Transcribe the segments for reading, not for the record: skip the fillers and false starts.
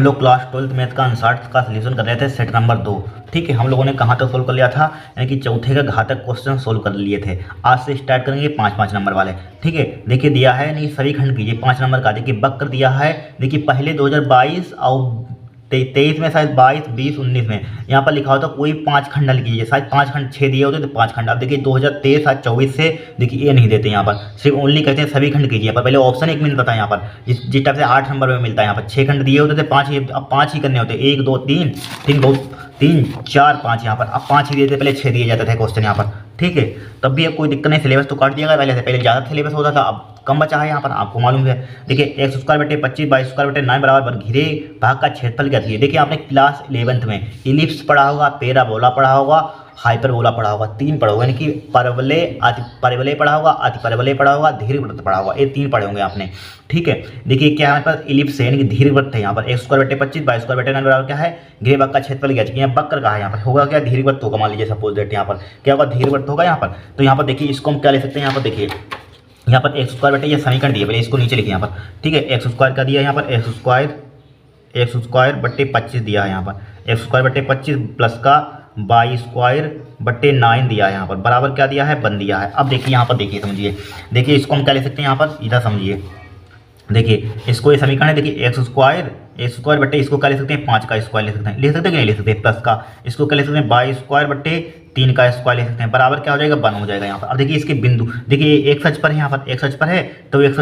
हम लोग class 12th math का अनसॉल्व्ड का सलूशन कर रहे थे सेट नंबर 2। ठीक है, हम लोगों ने कहाँ तक सोल्व कर लिया था, यानी कि चौथे का घातक क्वेश्चन सोल्व कर लिए थे। आज से स्टार्ट करेंगे 5-5 नंबर वाले। ठीक है, देखिए दिया है, नहीं सभी खंड कीजिए 5 नंबर का। देखिए वक्र दिया है, देखिए पहले 2022 और 23 में, शायद 22, 20, 19 में यहाँ पर लिखा होता कोई 5 खंड हल कीजिए, शायद 5 खंड 6 दिए होते तो 5 खंड। अब देखिए 2023 आज 24 से देखिए ये नहीं देते यहाँ पर, सिर्फ ओनली कहते हैं सभी खंड कीजिए। यहाँ पर पहले ऑप्शन एक मिलता था, यहाँ पर जिस टाइप से 8 नंबर में मिलता है, यहाँ पर 6 खंड दिए होते थे, 5 ही, अब 5 ही करने होते, 1 2 3 3 बहुत 3 4 5 यहाँ पर, अब 5 ही दिए थे, पहले 6 दिए जाते थे क्वेश्चन यहाँ पर। ठीक है, तब भी अब कोई दिक्कत नहीं, सिलेबस तो काट दिया गया पहले से, पहले ज़्यादा सिलेबस होता था, अब कम बचा है यहाँ पर, आपको मालूम है। देखिए एक्स स्क्वायर बटे 25 बाई स्क्वायर बटे 9 बराबर घिरे भाग का क्षेत्रफल क्या थी। देखिए आपने क्लास 11th में इलिप्स पढ़ा होगा, पैराबोला पढ़ा होगा, हाइपरबोला पढ़ा होगा, 3 पढ़ा होगा, यानी कि परवलय, अति परवलय पढ़ा होगा, अति परवलय पढ़ा होगा, दीर्घवृत्त पढ़ा होगा, ये 3 पढ़े होंगे आपने। ठीक है, देखिए क्या हमारे पास इलिप्स है, यानी कि दीर्घवृत्त है। यहाँ पर एक्स स्क्वायर बटे 25 बाई स्क्वायर बटे 9 बराबर क्या है, घिरे भाग का क्षेत्रफल क्या चाहिए, वक्र का है, यहाँ पर होगा क्या, दीर्घवृत्त होगा। मान लीजिए सपोज दैट यहाँ पर क्या होगा, दीर्घवृत्त होगा यहाँ पर। तो यहाँ पर देखिए इसको हम क्या ले सकते हैं, यहाँ पर देखिए यहाँ पर एक्स स्क्वायर बटे ये समीकरण दिए, पहले इसको नीचे लिखिए यहाँ पर। ठीक है, एक्स स्क्वायर का दिया यहाँ पर, एक्स स्क्वायर बटे 25 दिया है यहाँ पर, एक्स स्क्वायर बटे 25 प्लस का बाई स्क्वायर बटे 9 दिया है यहाँ पर, बराबर क्या दिया है, 1 दिया है। अब देखिए यहाँ पर देखिए समझिए, देखिए इसको हम क्या ले सकते हैं यहाँ पर, इधर समझिए, देखिए इसको ये समीकरण है, देखिए एक्स स्क्वायर बटे इसको क्या ले सकते हैं, 5 का स्क्वायर ले सकते हैं, ले सकते हैं कि नहीं ले सकते, प्लस का इसको क्या ले सकते हैं, बाई स्क्वायर बटे 3 का स्क्वायर ले सकते हैं, बराबर क्या हो जाएगा, 1 हो जाएगा यहाँ पर। अब देखिए इसके बिंदु, देखिए एक सच पर है, यहाँ पर एक सच पर है, तो एक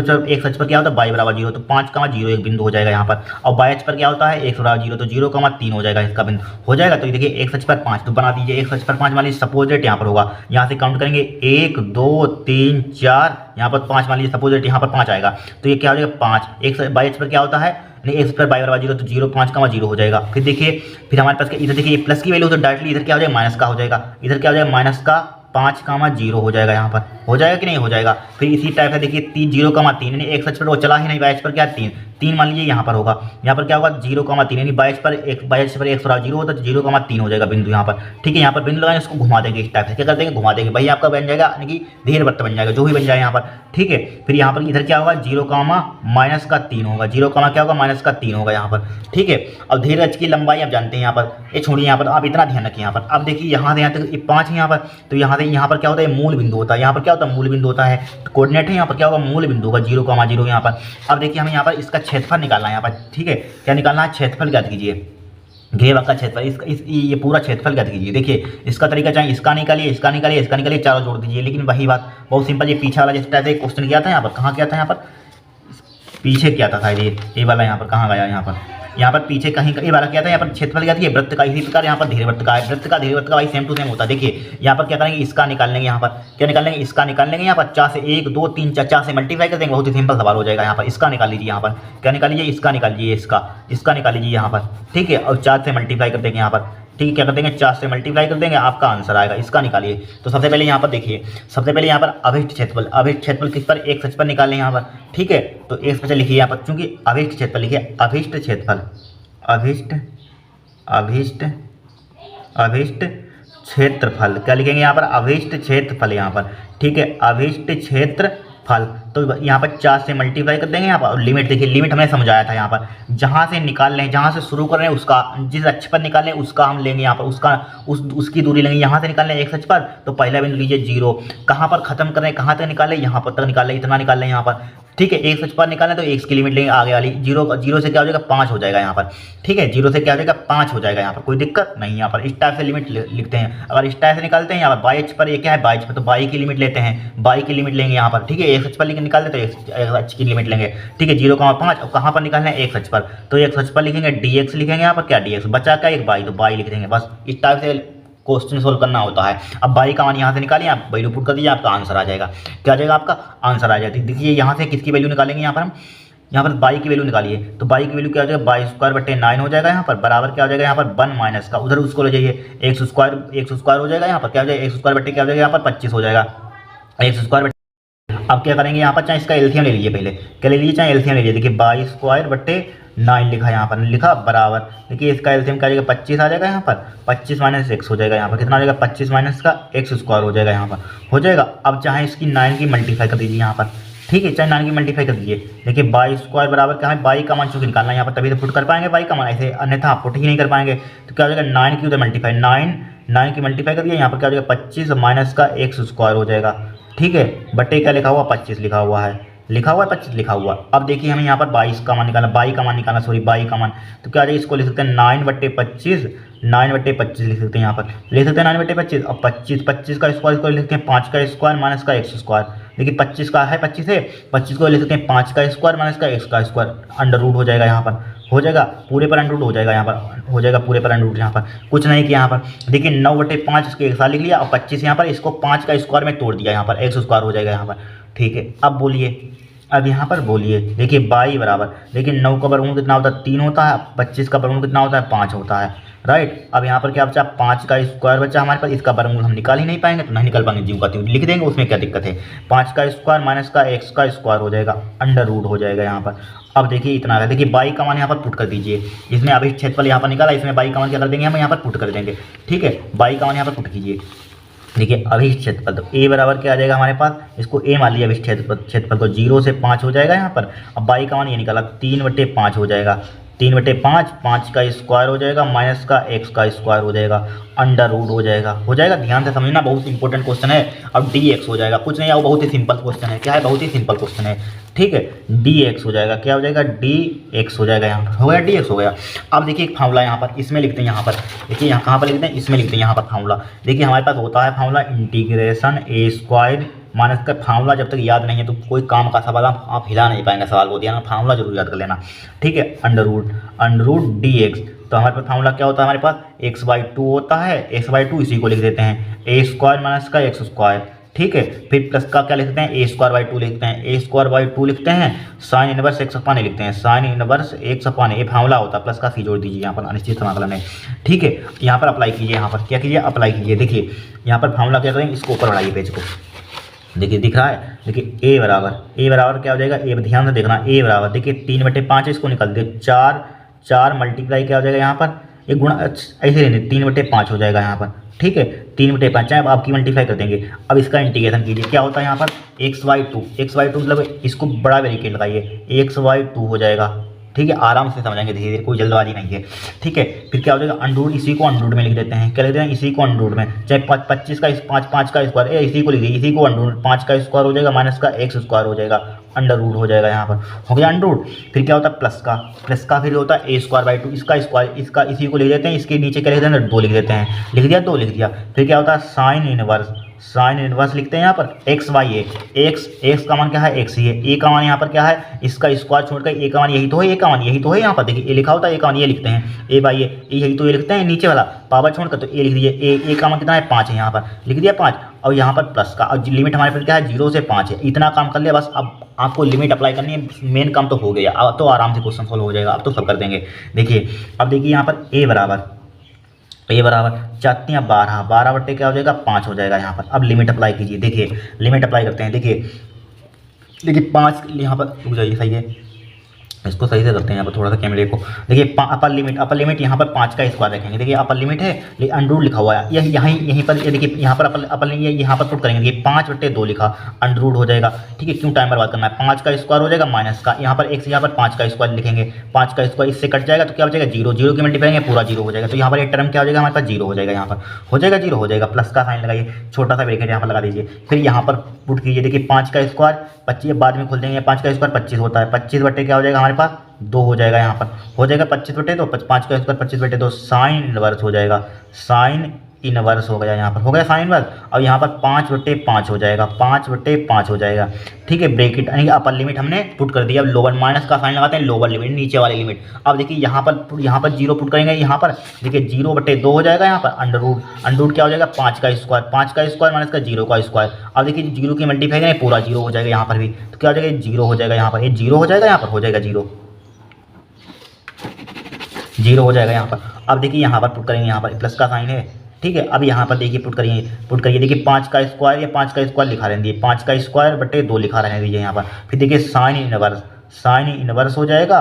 सच पर क्या होता है, बाई बराबर 0, तो 5 का 0 एक बिंदु हो जाएगा यहाँ पर। और बाई अच पर क्या होता है, 1 बराबर 0, तो 0 का 3 हो जाएगा, इसका बिंदु हो जाएगा। तो देखिए एक सच पर 5, तो बना दीजिए एक सच पर 5, मान लीजिए सपोज डेट यहाँ पर होगा, यहाँ से काउंट करेंगे 1 2 3 4, यहाँ पर 5 मान लीजिए सपोज डेट यहाँ पर 5 आएगा, तो ये क्या हो जाएगा 5। एक बाई अच पर क्या होता है, नहीं एक्स पर बाई बराबर 0, तो 0 5 का 0 हो जाएगा। फिर देखिए फिर हमारे पास इधर देखिए प्लस की वैल्यू, तो डायरेक्टली इधर क्या हो जाएगा, माइनस का हो जाएगा, इधर क्या हो जाएगा, माइनस का 5 का 0 हो जाएगा यहाँ पर, हो जाएगा कि नहीं हो जाएगा। फिर इसी टाइप से देखिए 0 का 3, यानी एक सच पर वो चला ही नहीं, बाई अच पर क्या 3 मान लीजिए यहाँ पर होगा, यहाँ पर क्या होगा 0 का 3, यानी बाई अच पर 1 बराबर 0 होता है, तो 0 का 3 हो जाएगा बिंदु यहाँ पर। ठीक है, यहाँ पर बिंदु लगाएंगे, उसको घुमा देंगे इस टाइप से, क्या कर देंगे, घुमा देंगे, भाई आपका बन जाएगा, यानी कि दीर्घवृत्त बन जाएगा, जो भी बन जाए यहाँ पर। ठीक है, फिर यहाँ पर इधर क्या होगा, 0 माइनस का 3 होगा, 0 क्या होगा, माइनस का 3 होगा यहाँ पर। ठीक है, अब दीर्घ की लंबाई आप जानते हैं यहाँ पर, ये छोड़िए यहाँ पर, आप इतना ध्यान रखिए यहाँ पर। अब देखिए यहाँ से यहाँ तक 5 है यहाँ पर, तो यहाँ से यहाँ पर क्या होता है, मूल बिंदु होता है, यहाँ पर क्या होता है, मूल बिंदु होता है, तो कोऑर्डिनेट है यहाँ पर क्या होगा, मूल बिंदु होगा, 0 का 0 यहाँ पर। अब देखिए हमें यहाँ पर इसका क्षेत्रफल निकालना है यहाँ पर। ठीक है, क्या निकालना है, क्षेत्रफल ज्ञात कीजिए, घेरे भाग का क्षेत्रफल, ये पूरा क्षेत्रफल ज्ञात कीजिए। देखिए इसका तरीका चाहे इसका निकालिए, इसका निकालिए, इसका निकालिए, चारों जोड़ दीजिए। लेकिन वही बात बहुत सिंपल, ये पीछे वाला जिस टाइप से क्वेश्चन किया था यहाँ पर, कहाँ किया था, यहाँ पर पीछे किया था शायद, ये वाला यहाँ पर कहाँ गया, यहाँ पर पीछे कहीं ये वाला क्या था, यहाँ पर क्षेत्रफल क्या था, वृत्त का। इसी प्रकार यहाँ पर दीर्घवृत्त का है, वृत्त का दीर्घवृत्त का भाई सेम टू सेम होता है। देखिए यहाँ पर क्या करेंगे, इसका निकाल लेंगे, यहाँ पर क्या निकाल लेंगे, इसका निकाल लेंगे, यहाँ पर 4 से 1 2 3 4 से मल्टीप्लाई कर देंगे, बहुत ही सिंपल सवाल हो जाएगा। यहाँ पर इसका निकाल लीजिए, यहाँ पर क्या निकाल लीजिए, इसका निकाल लीजिए, इसका निकाल लीजिए यहाँ पर। ठीक है, और 4 से मल्टीप्लाई कर देंगे यहाँ पर। ठीक है, क्या कर देंगे, 4 से मल्टीप्लाई कर देंगे, आपका आंसर आएगा, इसका निकालिए। तो सबसे पहले यहाँ पर देखिए, सबसे पहले यहाँ पर अभिष्ट क्षेत्रफल किस पर, एक सच पर निकाल लें यहाँ पर। ठीक है, तो एक सच लिखिए यहाँ पर, चूंकि अभिष्ट क्षेत्रफल लिखिए, अभिष्ट क्षेत्रफल, अभिष्ट क्षेत्रफल क्या लिखेंगे यहाँ पर, अभिष्ट क्षेत्रफल यहाँ पर। ठीक है, अभिष्ट क्षेत्रफल, तो यहाँ पर 4 से मल्टीप्लाई कर देंगे यहाँ पर। और लिमिट देखिए, लिमिट हमने समझाया था यहाँ पर, जहाँ से निकाल लें, जहाँ से शुरू कर रहे हैं उसका, जिस अक्ष पर निकाल लें उसका हम लेंगे यहाँ पर, उसकी दूरी लेंगे। यहाँ से निकाल लें एक अक्ष पर, तो पहला बिंदु लीजिए 0, कहाँ पर खत्म कर रहे हैं, कहाँ तक निकाल लें, यहाँ पर तक निकाल लें, इतना निकाल लें यहाँ पर। ठीक है, एक सच पर निकालें तो x की लिमिट लेंगे आगे वाली, 0 से क्या हो जाएगा, 5 हो जाएगा यहाँ पर। ठीक है, 0 से क्या हो जाएगा, 5 हो जाएगा यहाँ पर, कोई दिक्कत नहीं। यहाँ पर इस टाइप से लिमिट लिखते हैं। अगर इस टाइप से निकालते हैं यहाँ पर, बाई अच पर ये क्या है, बाई अच पर, तो बाई की लिमिट लेते हैं, बाई की लिमिट लेंगे यहाँ पर। ठीक है, एक सच पर निकाल देते तो एक अच की लिमिट लेंगे। ठीक है, 0,5, और कहाँ पर निकालना है, एक सच पर, तो एक सच पर लिखेंगे, dx लिखेंगे यहाँ पर, क्या dx बचा क्या, एक बाई, तो बाई लिख देंगे। बस इस टाइप से क्वेश्चन सोल्व करना होता है। अब बाई का मान यहाँ से निकालिए, आप वैल्यू पुट कर दीजिए, आपका आंसर आ जाएगा। क्या आ जाएगा, आपका आंसर आ जाएगा। देखिए यहाँ से किसकी वैल्यू निकालेंगे, यहाँ पर हम यहाँ पर बाई की वैल्यू निकालिए, तो बाई की वैल्यू क्या हो जाएगा, बाई स्क्वायर बटे 9 हो जाएगा यहाँ पर, बराबर क्या हो जाएगा, यहाँ पर 1 माइनस का, उधर उसको ले जाइए, एक्स स्क्वायर हो जाएगा यहाँ पर, क्या हो जाएगा, एक्स स्क्वायर बटे क्या हो जाएगा, यहाँ पर 25 हो जाएगा, एक्स स्क्वायर बटे। अब क्या करेंगे यहाँ पर, चाहे इसका एलसीएम ले लीजिए, पहले क्या ले लीजिए, चाहे एलसीएम ले लीजिए। देखिए बाई स्क्वायर बटे 9 लिखा यहाँ पर, लिखा बराबर, देखिए इसका एलसीएम क्या आ जाएगा, 25 आ जाएगा यहाँ पर, 25 माइनस x हो जाएगा यहाँ पर, कितना आ जाएगा, 25 माइनस का x स्क्वायर हो जाएगा यहाँ पर, हो जाएगा। अब चाहे इसकी 9 की मल्टीप्लाई कर दीजिए यहाँ पर, ठीक है, चाहे 9 की मल्टीप्लाई कर दीजिए। देखिए बाई स्क्वायर बराबर क्या है, बाई का मान चूंकि निकालना है यहाँ पर, तभी तो पुट कर पाएंगे बाई का मान, ऐसे अन्यथा पुट ही नहीं कर पाएंगे। तो क्या हो जाएगा 9 की उधर मल्टीप्लाई, 9 की मल्टीप्लाई कर दिया, यहाँ पर क्या हो जाएगा 25 माइनस का एक्स स्क्वायर हो जाएगा। ठीक है, बटे क्या लिखा हुआ 25 लिखा हुआ है, 25 लिखा हुआ। अब देखिए हमें यहाँ पर 22 का मान निकालना, बाई का मान निकालना, सॉरी बाई का मान। तो क्या आ जाएगा, इसको लिख सकते हैं 9/25, 9/25 लिख सकते हैं, यहाँ पर लिख सकते हैं 9/25। अब 25 का स्क्वायर, इसको लिख सकते हैं 5 का स्क्वायर माइनस का एक्स स्क्वायर। देखिए 25 का है 25 है, 25 को लिख सकते हैं 5 का स्क्वायर माइनस का एक्स का स्क्वायर, अंडर रूट हो जाएगा यहाँ पर, हो जाएगा पूरे पर अंडर रूट हो जाएगा यहाँ पर, हो जाएगा पूरे पर अंडर रूट यहाँ पर, कुछ नहीं किया यहाँ पर। देखिए 9/5 इसके एक साथ लिख लिया, और 25 यहाँ पर, इसको 5 का स्क्वायर में तोड़ दिया यहाँ पर, एक्स स्क्वायर हो जाएगा यहाँ पर। ठीक है, अब बोलिए, अब यहाँ पर बोलिए, देखिए बाई बराबर, देखिए 9 का वर्गमूल कितना होता है 3 होता है, 25 का वर्गमूल कितना होता है 5 होता है, राइट। अब यहाँ पर क्या बचा 5 का स्क्वायर बचा हमारे पास, इसका वर्गमूल हम निकाल ही नहीं पाएंगे, तो नहीं निकाल पाएंगे जीव का त्यों लिख देंगे, उसमें क्या दिक्कत है। 5 का स्क्वायर माइनस का एक्स का स्क्वायर हो जाएगा, अंडर रूट हो जाएगा यहाँ पर। अब देखिए इतना है, देखिए बाई का मान यहाँ पर पुट कर दीजिए, इसमें अभी क्षेत्रफल यहाँ पर निकाला, इसमें बाई का मान क्या कर देंगे हम यहाँ पर पुट कर देंगे। ठीक है, बाई का मान यहाँ पर पुट कीजिए। देखिए अभी क्षेत्रफल, तो ए बराबर क्या आ जाएगा हमारे पास, इसको ए मान लिया, अभी क्षेत्रफल को 0 से 5 हो जाएगा यहाँ पर। अब बाई का मान ये निकाला 3/5 हो जाएगा, 3/5, 5 का स्क्वायर हो जाएगा माइनस का एक्स का स्क्वायर हो जाएगा, अंडर रूट हो जाएगा, हो जाएगा। ध्यान से समझना, बहुत इंपॉर्टेंट क्वेश्चन है। अब डी एक्स हो जाएगा, कुछ नहीं, वो बहुत ही सिंपल क्वेश्चन है, क्या है बहुत ही सिंपल क्वेश्चन है। ठीक है, डी एक्स हो जाएगा, क्या हो जाएगा डी एक्स हो जाएगा, यहाँ पर हो गया डी एक्स हो गया। अब देखिए एक फार्मूला यहाँ पर, इसमें लिखते हैं यहाँ पर, देखिए यहाँ कहाँ पर लिखते हैं, इसमें लिखते हैं यहाँ पर फार्मूला। देखिए हमारे पास होता है फार्मूला इंटीग्रेशन ए स्क्वायर माइनस का फार्मूला, जब तक याद नहीं है तो कोई काम का सवाल आप हिला नहीं पाएंगे, सवाल को दिया ना, फार्मूला जरूर याद कर लेना। ठीक है, अंडर रूट डी एक्स, तो हमारे पास फार्मूला क्या होता है, हमारे पास x/2 होता है, x/2 इसी को लिख देते हैं ए स्क्वायर माइनस का एक्स स्क्वायर। ठीक है, फिर प्लस का क्या लिखते हैं, a²/2 लिखते हैं, a²/2 लिखते हैं, साइन इनवर्स x/a लिखते हैं, साइन इनवर्स x/a, ये फार्मूला होता है, प्लस का सी जोड़ दीजिए यहाँ पर अनिश्चित समाकलन है। ठीक है, यहाँ पर अप्लाई कीजिए, यहाँ पर क्या कीजिए अप्लाई कीजिए। देखिए यहाँ पर फार्मूला क्या करेंगे, इसको ऊपर बढ़ाइए पेज को, देखिए दिख रहा है, देखिए ए बराबर क्या हो जाएगा, ए ध्यान से देखना, ए बराबर देखिए 3/5 इसको निकाल दे, 4 मल्टीप्लाई क्या हो जाएगा यहाँ पर, एक गुणा ऐसे रहने 3/5 हो जाएगा यहाँ पर। ठीक है, 3/5 चाहे अब आपकी मल्टीप्लाई कर देंगे। अब इसका इंटीग्रेशन कीजिए, क्या होता है यहाँ पर x/2 मतलब इसको बड़ा ब्रैकेट लगाइए, x/2 हो जाएगा। ठीक है, आराम से समझेंगे धीरे धीरे, कोई जल्दबाजी नहीं है। ठीक है, फिर क्या हो जाएगा अंडर, इसी को अंडर में लिख देते हैं, क्या लिख देते हैं इसी को अंडर में, चाहे 25 का 5 का स्क्वायर, इसी को लिख दीजिए, इसी को अंडर 5 का स्क्वायर हो जाएगा माइनस का एक्स स्क्वायर हो जाएगा, अंडर रूट हो जाएगा यहाँ पर, हो गया अंडर रूट। फिर क्या होता है प्लस का फिर होता है a²/2, इसका स्क्वायर, इसका इसी को लिख देते हैं, इसके नीचे क्या लिख देते हैं 2 लिख देते हैं, लिख दिया 2 लिख दिया। फिर क्या होता है साइन इनवर्स लिखते हैं यहाँ पर x/a, x का मान क्या है x ही है, a का मान यहाँ पर क्या है, इसका स्क्वायर छोड़कर a का मान यही तो है, a का मान यही तो है यहाँ पर, देखिए a लिखा होता है, a का मान ये लिखते हैं a/a, यही तो ये लिखते हैं, नीचे वाला पावर छोड़कर तो a लिख दीजिए, a का मान कितना है 5 है, यहाँ पर लिख दिया 5, और यहाँ पर प्लस का, और लिमिट हमारे पास क्या है 0 से 5 है। इतना काम कर लिया बस, अब आपको लिमिट अप्लाई करनी है, मेन काम तो हो गया, अब तो आराम से क्वेश्चन सोल्व हो जाएगा, अब तो सब कर देंगे। देखिए अब देखिए यहाँ पर a बराबर 4 12 बट्टे क्या हो जाएगा 5 हो जाएगा यहाँ पर। अब लिमिट अप्लाई कीजिए, देखिए लिमिट अप्लाई करते हैं, देखिए 5 यहाँ पर रुक जाइए, सही है, इसको सही से करते हैं यहाँ पर थोड़ा सा कैमरे को। देखिए अपर लिमिट यहाँ पर 5 का स्क्वायर रखेंगे, देखिए अपर लिमिट है, लेकिन अंडर लिखा हुआ है, यहीं पर देखिए यहाँ पर अपर यहाँ पर पुट करेंगे, देखिए 5/2 लिखा, अंडर रूट हो जाएगा। ठीक है, क्यों टाइम बर्बाद करना है, 5 का स्क्वायर हो जाएगा माइनस का, यहाँ पर x यहाँ पर 5 का स्क्वायर लिखेंगे, 5 का स्क्वायर इससे कट जाएगा तो क्या हो जाएगा 0 की मल्टीप्लाई करेंगे पूरा 0 हो जाएगा, तो यहाँ पर एक टर्म क्या हो जाएगा हमारे पास 0 हो जाएगा, यहाँ पर हो जाएगा 0 हो जाएगा। प्लस का साइन लगाइए, छोटा सा ब्रैकेट यहाँ पर लगा दीजिए, फिर यहाँ पर पुट कीजिए, देखिए 5 का स्क्वायर 25, बाद में खोल देंगे, 5 का स्क्वायर 25 होता है, 25/2 क्या हो जाएगा हमारे पास 2 हो जाएगा, यहाँ पर हो जाएगा 25/2, 5 का स्क्वायर 25/2, साइन इनवर्स हो जाएगा, साइन इनवर्स हो गया, यहाँ पर हो गया साइन इनवर्स। अब यहाँ पर 5/5 हो जाएगा, 5/5 हो जाएगा। ठीक है, ब्रैकेट यानी अपर लिमिट हमने पुट कर दिया, अब लोअर माइनस का साइन लगाते हैं, लोअर लिमिट नीचे वाली लिमिट। अब देखिए यहाँ पर 0 पुट करेंगे, यहाँ पर देखिए 0/2 हो जाएगा, यहाँ पर अंडर रूट क्या हो जाएगा 5 का स्क्वायर माइनस का 0 का स्क्वायर। अब देखिए 0 की मल्टीप्लाई करेंगे पूरा 0 हो जाएगा यहाँ पर भी, तो क्या हो जाएगा 0 हो जाएगा, यहाँ पर ये 0 हो जाएगा, यहाँ पर हो जाएगा 0 हो जाएगा यहाँ पर। अब देखिए यहाँ पर पुट करेंगे, यहाँ पर प्लस का साइन है। ठीक है, अब यहाँ पर देखिए पुट करिए, देखिए 5 का स्क्वायर या 5 का स्क्वायर लिखा रहने दीजिए, 5 का स्क्वायर बटे 2 लिखा रहने दीजिए यहाँ पर। फिर देखिए साइन इनवर्स हो जाएगा,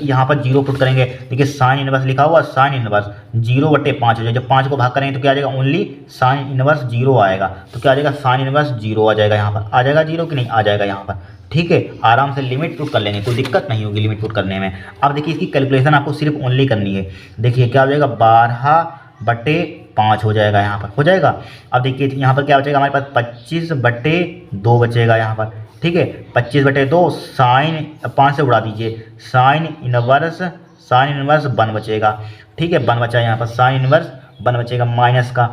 यहाँ पर 0 पुट करेंगे, देखिए साइन इनवर्स लिखा हुआ, साइन इनवर्स 0/5 हो जाएगा, जब 5 को भाग करेंगे तो क्या आ जाएगा ओनली साइन इनवर्स 0 आएगा, तो क्या आ जाएगा साइन इनवर्स 0 आ जाएगा, यहाँ पर आ जाएगा 0 कि नहीं आ जाएगा, यहाँ पर ठीक है, आराम से लिमिट पुट कर लेंगे, कोई दिक्कत नहीं होगी लिमिट पुट करने में। अब देखिए इसकी कैलकुलेशन आपको सिर्फ ओनली करनी है। देखिए क्या हो जाएगा, 12/5 हो जाएगा यहाँ पर, हो जाएगा। अब देखिए यहाँ पर क्या बचेगा हमारे पास, 25/2 बचेगा यहाँ पर, ठीक है। 25/2 साइन 5 से उड़ा दीजिए, साइन इनवर्स 1 बचेगा, ठीक है। 1 बचा यहाँ पर, साइन इनवर्स 1 बचेगा। माइनस का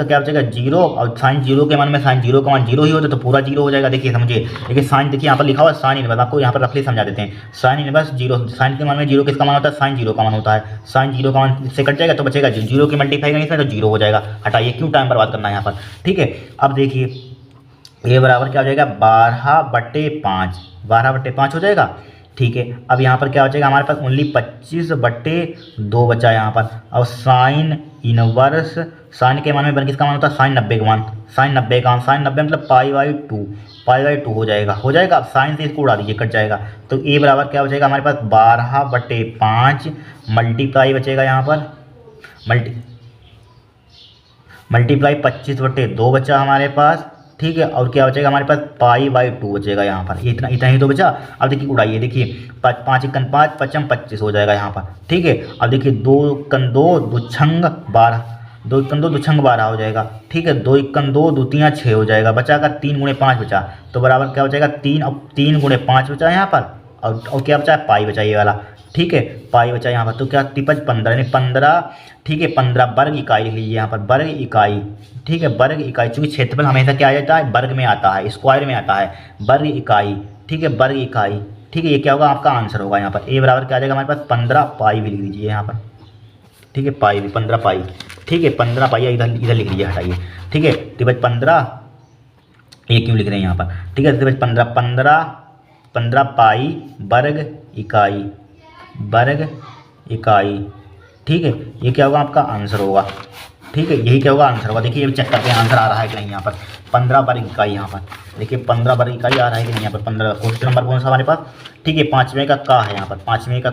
क्या बचेगा, 0, और साइन 0 के मान में साइन 0 का मान 0 ही होता तो पूरा 0 हो जाएगा। देखिए समझिए, देखिए साइन, देखिए यहाँ पर लिखा हुआ है साइन इनवर्स, आपको यहाँ पर रफली समझा देते हैं। साइन इनवर्स 0, साइन के मान में 0 किसका मान होता है, साइन 0 का मान होता है। साइन 0 का मान से कट जाएगा तो बचेगा 0 की मल्टीप्लाई करेंगे इसमें तो 0 हो जाएगा। हटाइए, क्यों टाइम बर्बाद करना है यहाँ पर, ठीक है। अब देखिए ये बराबर क्या हो जाएगा, 12/5 हो जाएगा, ठीक है। अब यहाँ पर क्या बचेगा हमारे पास, ओनली 25/2 बचा यहाँ पर। और साइन इनवर्स, साइन के मान में किसका मान होता है, साइन 90 का मान, साइन 90 मतलब पाई बाई टू हो जाएगा, अब साइन से इसको उड़ा दीजिए, कट जाएगा। तो ए बराबर क्या बचेगा हमारे पास, 12/5 मल्टीप्लाई बचेगा यहाँ पर, मल्टीप्लाई 25/2 बचा हमारे पास, ठीक है। और क्या बचेगा हमारे पास, पाई/2 बचेगा यहाँ पर, ये इतना ही तो बचा। अब देखिए उड़ाइए, देखिए 5 × 5 = 25 हो जाएगा यहाँ पर, ठीक है। अब देखिए 2 × 2 = 12 हो जाएगा, ठीक है। 2 × 2 = 2 × 6 हो जाएगा, बचा का 3 × 5 बचा, तो बराबर क्या बचेगा 3। अब 3 × 5 बचा यहाँ पर, और क्या बचा है, पाई बचा ये वाला, ठीक है, पाई बचा यहाँ पर। तो क्या 15 यानी 15, ठीक है। 15 वर्ग इकाई लिख लीजिए यहाँ पर, वर्ग इकाई, ठीक है, वर्ग इकाई। चूँकि क्षेत्रफल हमेशा क्या आ जाता है, वर्ग में आता है, स्क्वायर में आता है, वर्ग इकाई, ठीक है, वर्ग इकाई, ठीक है। ये क्या होगा, आपका आंसर होगा यहाँ पर। ए बराबर क्या आ जाएगा हमारे पास, 15 पाई भी लिख लीजिए यहाँ पर, ठीक है, पाई भी 15 पाई, ठीक है, 15 पाई इधर लिख लीजिए, हटाइए, ठीक है। तो बच 15, ये क्यों लिख रहे हैं यहाँ पर, ठीक है। तो बच 15 पाई वर्ग इकाई, ठीक है। ये क्या होगा, आपका आंसर होगा, ठीक है, यही क्या होगा, आंसर होगा। देखिए ये चेक करते हैं आंसर आ रहा है कि नहीं यहाँ पर। 15 वर्ग इकाई यहाँ पर, देखिए 15 वर्ग इकाई आ रहा है कि नहीं यहाँ पर। 15 क्वेश्चन नंबर कौन सा हमारे पास, ठीक है, 5वें का है यहाँ पर, 5वें का,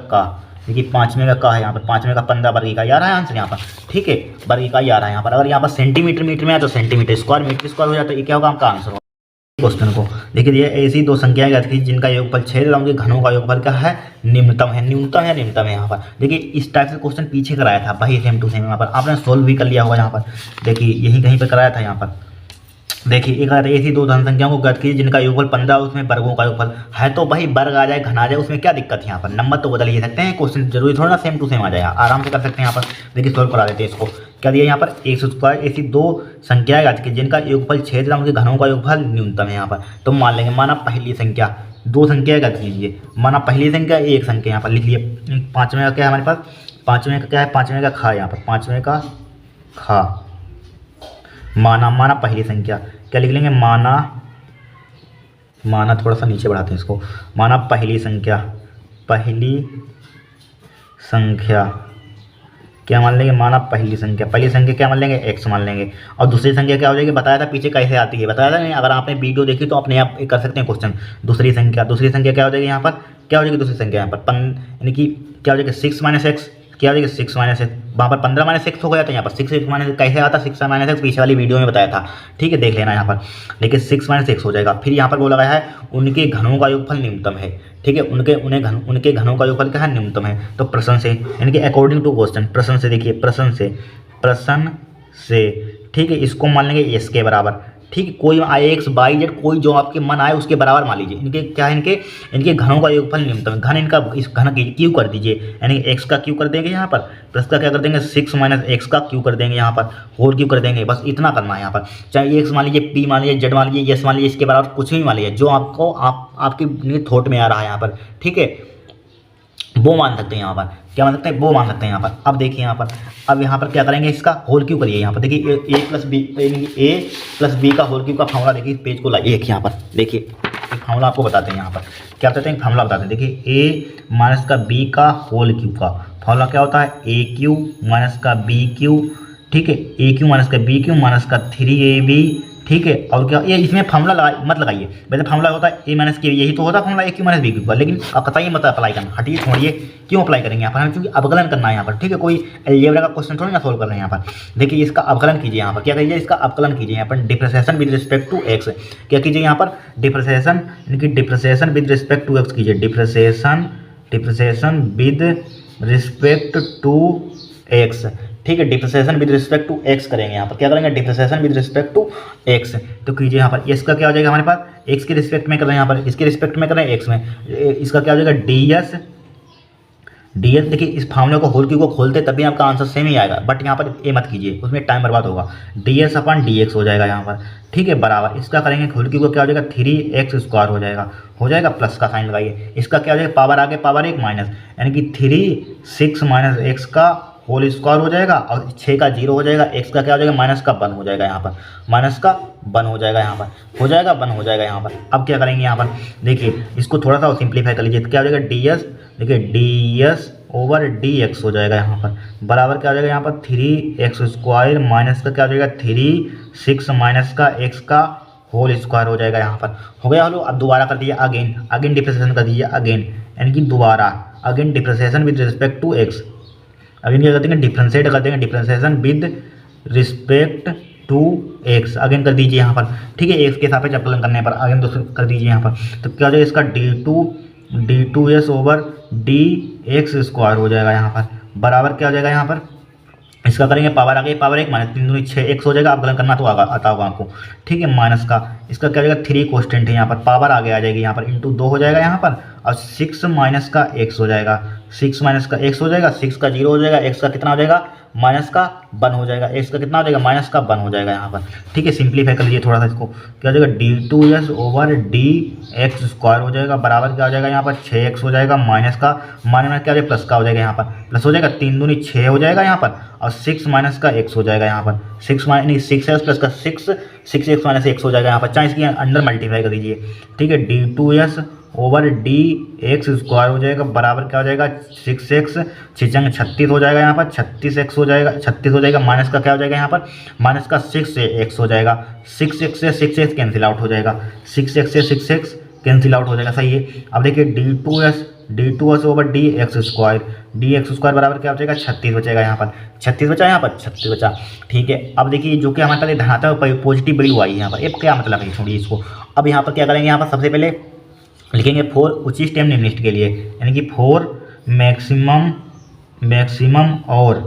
देखिए 5वें का है यहाँ पर, 5वें का 15 वर्ग इकाई आ रहा है आंसर यहाँ पर, ठीक है, वर्ग इकाई आ रहा है यहाँ पर। अगर यहाँ पर सेंटीमीटर मीटर में है तो सेंटीमीटर स्क्वायर, मीटर स्क्वायर हो जाता है, ये क्या होगा, आपका आंसर होगा। क्वेश्चन को देखिए, ऐसी 2 संख्याएं ज्ञात की जिनका योगफल 6 तथा उनके घनों का योगफल क्या है, न्यूनतम है यहाँ पर। देखिए इस टाइप से क्वेश्चन पीछे कराया था भाई, सेम टू सेम यहाँ पर आपने सोल्व भी कर लिया होगा यहाँ पर। देखिए यही कहीं पर कराया था यहाँ पर। देखिए एक ऐसी 2 धन संख्याओं को ज्ञात कीजिए जिनका योगफल 15, उसमें वर्गों का योगफल है। तो भाई वर्ग आ जाए, घन आ जाए, उसमें क्या दिक्कत है यहाँ पर, नंबर तो बदल ही सकते हैं, क्वेश्चन जरूरी थोड़ा ना सेम टू सेम आ जाएगा, आराम से कर सकते हैं यहाँ पर। देखिए सोल्व करा देते हैं इसको। क्या दिया यहाँ पर, x²। ऐसी 2 संख्याएं ज्ञात कीजिए जिनका योगफल 6 तथा उनके घनों का योगफल न्यूनतम है यहाँ पर। तो मान लेंगे, माना पहली संख्या, 2 संख्या ज्ञात कीजिए, माना पहली संख्या एक संख्या यहाँ पर लिख लिए। 5वें का क्या है हमारे पास, 5वें का क्या है, 5वें का खा यहाँ पर, 5वें का खा, माना पहली संख्या क्या लिख लेंगे, माना थोड़ा सा नीचे बढ़ाते हैं इसको, माना पहली संख्या क्या मान लेंगे, माना पहली संख्या क्या मान लेंगे, x मान लेंगे। और दूसरी संख्या क्या हो जाएगी, बताया था पीछे कैसे आती है, बताया था नहीं, अगर आपने वीडियो देखी तो अपने आप कर सकते हैं क्वेश्चन। दूसरी संख्या क्या हो जाएगी यहाँ पर, क्या हो जाएगी दूसरी संख्या यहाँ पर, यानी कि क्या हो जाएगा 6 - x, क्या हो जाएगा 6 - x, वहाँ पर 15 - x हो गया था, यहाँ पर 6 - x कैसे आता, 6 - x पीछे वाली वीडियो में बताया था, ठीक है, देख लेना यहाँ पर। लेकिन 6 - x हो जाएगा। फिर यहाँ पर बोला गया है उनके घनों का योगफल न्यूनतम है, ठीक है, उनके घनों का योगफल क्या है, न्यूनतम है। तो प्रश्न से, यानी कि अकॉर्डिंग टू क्वेश्चन, प्रश्न से, देखिए प्रश्न से, ठीक है, इसको मान लेंगे s के बराबर, ठीक है, कोई x y z कोई जो आपके मन आए उसके बराबर मान लीजिए। इनके क्या है, इनके घनों का योगफल न्यूनतम है। घन इनका, इस घन की क्यू कर दीजिए, यानी x का क्यू कर देंगे यहाँ पर, प्लस का क्या कर देंगे 6 - x का क्यू कर देंगे यहाँ पर, होल क्यू कर देंगे। बस इतना करना है यहाँ पर, चाहे x मान लीजिए, p मान लीजिए, z मान लीजिए, s मान लीजिए, इसके बराबर कुछ भी मान लीजिए, जो आपको आपके थॉट में आ रहा है यहाँ पर, ठीक है, वो मान सकते हैं यहाँ पर। क्या मान सकते हैं, वो मान सकते हैं यहाँ पर। अब देखिए यहाँ पर, अब यहाँ पर क्या करेंगे, इसका होल क्यू करिए यहाँ पर। देखिए a प्लस b का होल क्यू का फॉर्मूला, देखिए पेज को लाइए यहाँ पर। देखिए एक फॉर्मूला आपको बताते हैं यहाँ पर, क्या बताते हैं, फॉर्मूला बताते हैं। देखिए a माइनस का b का होल क्यू का फॉर्मूला क्या होता है, a³ माइनस का b³, ठीक है, a³ माइनस का b³ माइनस का 3ab ठीक है। और क्या ये इसमें फॉर्मूला मत लगाइए, वैसे फॉर्मूला होता है ए माइनस के, यही तो होता है फॉर्मूला ए क्यू माइनस बी क्यू का, लेकिन आप बताइए मत अप्लाई करना, हटिए छोड़िए, क्यों अप्लाई करेंगे यहाँ पर, हमें क्योंकि अवकलन करना है यहाँ पर, ठीक है। कोई अलजेब्रा का क्वेश्चन थोड़ी ना सोल्व कर रहे हैं यहाँ पर। देखिए इसका अवकलन कीजिए, यहाँ पर क्या करिए, इसका अवकलन कीजिए यहाँ पर differentiation with respect to x, क्या कीजिए यहाँ पर डिप्रेसिएशन, यानी कि differentiation with respect to x कीजिए, differentiation with respect to x, ठीक है। Differentiation with respect to x करेंगे यहाँ पर, क्या करेंगे differentiation with respect to x, तो कीजिए यहाँ पर इसका क्या हो जाएगा हमारे पास, एक्स के रिस्पेक्ट में कर रहे हैं यहाँ पर, इसके रिस्पेक्ट में कर रहे हैं एक्स में, इसका क्या हो जाएगा डी एस। देखिए इस फार्मूले को होल क्यू को खोलते तभी आपका आंसर सेम ही आएगा, बट यहाँ पर ए मत कीजिए, उसमें टाइम बर्बाद होगा, डी एस अपन डी एक्स हो जाएगा यहाँ पर, ठीक है, बराबर इसका करेंगे होल क्यू को क्या हो जाएगा 3x² हो जाएगा प्लस का साइन लगाइए, इसका क्या हो जाएगा पावर आगे पावर 1 माइनस, यानी कि 3 6 माइनस एक्स का होल स्क्वायर हो जाएगा, और 6 का 0 हो जाएगा, एक्स का क्या हो जाएगा माइनस का 1 हो जाएगा यहाँ पर, माइनस का 1 हो जाएगा यहाँ पर, हो जाएगा 1 हो जाएगा यहाँ पर। अब क्या करेंगे यहाँ पर, देखिए इसको थोड़ा सा सिंप्लीफाई कर लीजिए, तो क्या हो जाएगा डी एस, देखिए D S over d x हो जाएगा यहाँ पर, बराबर क्या हो जाएगा यहाँ पर 3x² माइनस का क्या हो जाएगा 3 6 माइनस का एक्स का होल स्क्वायर हो जाएगा यहाँ पर, हो गया। हलो अब दोबारा कर दीजिए, अगेन डिप्रेसिएशन कर दीजिए, अगेन यानी कि दोबारा again depreciation with respect to x, again क्या करते हैं डिफ्रेंशिएट कर देंगे, differentiation with respect to x, again कर दीजिए यहाँ पर, ठीक है, एक्स के सापेक्ष अवकलन करने पर अगेन दोस्तों कर दीजिए यहाँ पर, तो क्या हो जाएगा इसका d2s ओवर dx² हो जाएगा यहाँ पर, बराबर क्या हो जाएगा यहाँ पर, इसका करेंगे पावर आगे पावर 1 माइनस 3 दूनी 6x हो जाएगा, अवकलन करना तो आता होगा आपको, ठीक है, माइनस का इसका क्या हो जाएगा 3 कॉन्स्टेंट है यहाँ पर, पावर आगे आ जाएगी यहाँ पर, इंटू 2 हो जाएगा यहाँ पर, और 6 माइनस का x हो जाएगा, 6 माइनस का x हो जाएगा, 6 का 0 हो जाएगा, x का कितना हो जाएगा माइनस का 1 हो जाएगा, x का कितना हो जाएगा माइनस का 1 हो जाएगा यहाँ पर, ठीक है। सिंप्लीफाई कर लीजिए थोड़ा सा इसको, क्या हो जाएगा d2s ओवर dx² हो जाएगा, बराबर क्या हो जाएगा यहाँ पर 6x हो जाएगा, माइनस का माइनस में क्या हो जाएगा प्लस का हो जाएगा यहाँ पर, प्लस हो जाएगा 3 दूनी 6 हो जाएगा यहाँ पर, और 6 माइनस का x हो जाएगा यहाँ पर, 6 प्लस का 6x माइनस x हो जाएगा यहाँ पर, चाहे इसके अंदर मल्टीप्लाई कर दीजिए, ठीक है, d2s ओवर dx² हो जाएगा, बराबर क्या हो जाएगा 6x 6 36 हो जाएगा यहाँ पर, 36x हो जाएगा, 36 हो जाएगा, माइनस का क्या हो जाएगा यहाँ पर माइनस का 6x हो जाएगा, 6x से 6x कैंसिल आउट हो जाएगा, 6x से 6x कैंसिल आउट हो जाएगा, सही है। अब देखिए d2s ओवर dx² बराबर क्या हो जाएगा 36 बचेगा यहाँ पर, 36 बचा यहाँ पर, 36 बचा, ठीक है। अब देखिए जो कि हमारे पास धनात्मक पॉजिटिव वैल्यू आई है यहाँ पर, अब क्या मतलब है छोड़िए इसको, अब यहाँ पर क्या करेंगे यहाँ पर सबसे पहले लिखेंगे 4 उचित स्टेम निम्नलिखित के लिए, यानी कि 4 मैक्सिमम और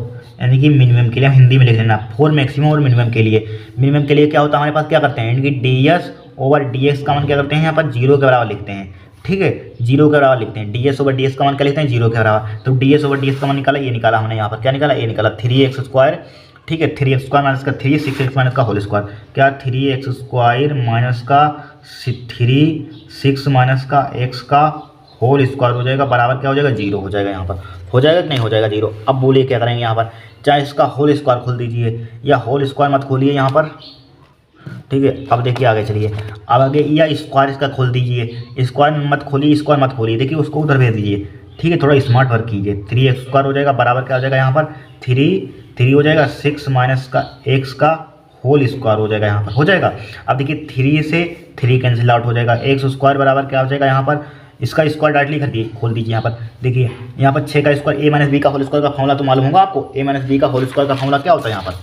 यानी कि मिनिमम के लिए, हम हिंदी में लिख लेना 4 मैक्सिमम और मिनिमम के लिए क्या होता है हमारे पास, क्या करते हैं यानी कि ds ओवर dx का मान क्या करते हैं यहाँ पर 0 के बराबर लिखते हैं, ठीक है, 0 के बराबर लिखते हैं, ds ओवर ds का मान क्या लिखते हैं 0 के बराबर, तो ds ओवर ds का मान निकाला, ये निकाला हमने यहाँ पर, क्या निकाला ये निकाला 3x², ठीक है, 3x² माइनस का 3 6x माइनस का होल स्क्वायर, क्या 3x² माइनस का 3 6 माइनस का x का होल स्क्वायर हो जाएगा, बराबर क्या हो जाएगा 0 हो जाएगा यहाँ पर, हो जाएगा कि नहीं हो जाएगा 0। अब बोलिए क्या करेंगे यहाँ पर, चाहे इसका होल स्क्वायर खोल दीजिए या होल स्क्वायर मत खोलिए यहाँ पर, ठीक है। अब देखिए आगे चलिए, अब आगे या स्क्वायर इसका खोल दीजिए, स्क्वायर मत खोलिए, देखिए उसको उधर भेज दीजिए, ठीक है, थोड़ा स्मार्ट वर्क कीजिए, 3x² हो जाएगा, बराबर क्या हो जाएगा यहाँ पर 3 हो जाएगा 6 माइनस का x का होल स्क्वायर हो जाएगा यहाँ पर, हो जाएगा। अब देखिए 3 से 3 कैंसिल आउट हो जाएगा, x² बराबर क्या हो जाएगा यहाँ पर, इसका स्क्वायर डायरेक्टली कर दिए, खोल दीजिए यहाँ पर, देखिए यहाँ पर 6 का स्क्वायर a माइनस बी का होल स्क्वायर का फॉर्मूला तो मालूम होगा आपको, a माइनस बी का होल स्क्वायर का फॉर्मूला क्या होता है यहाँ पर,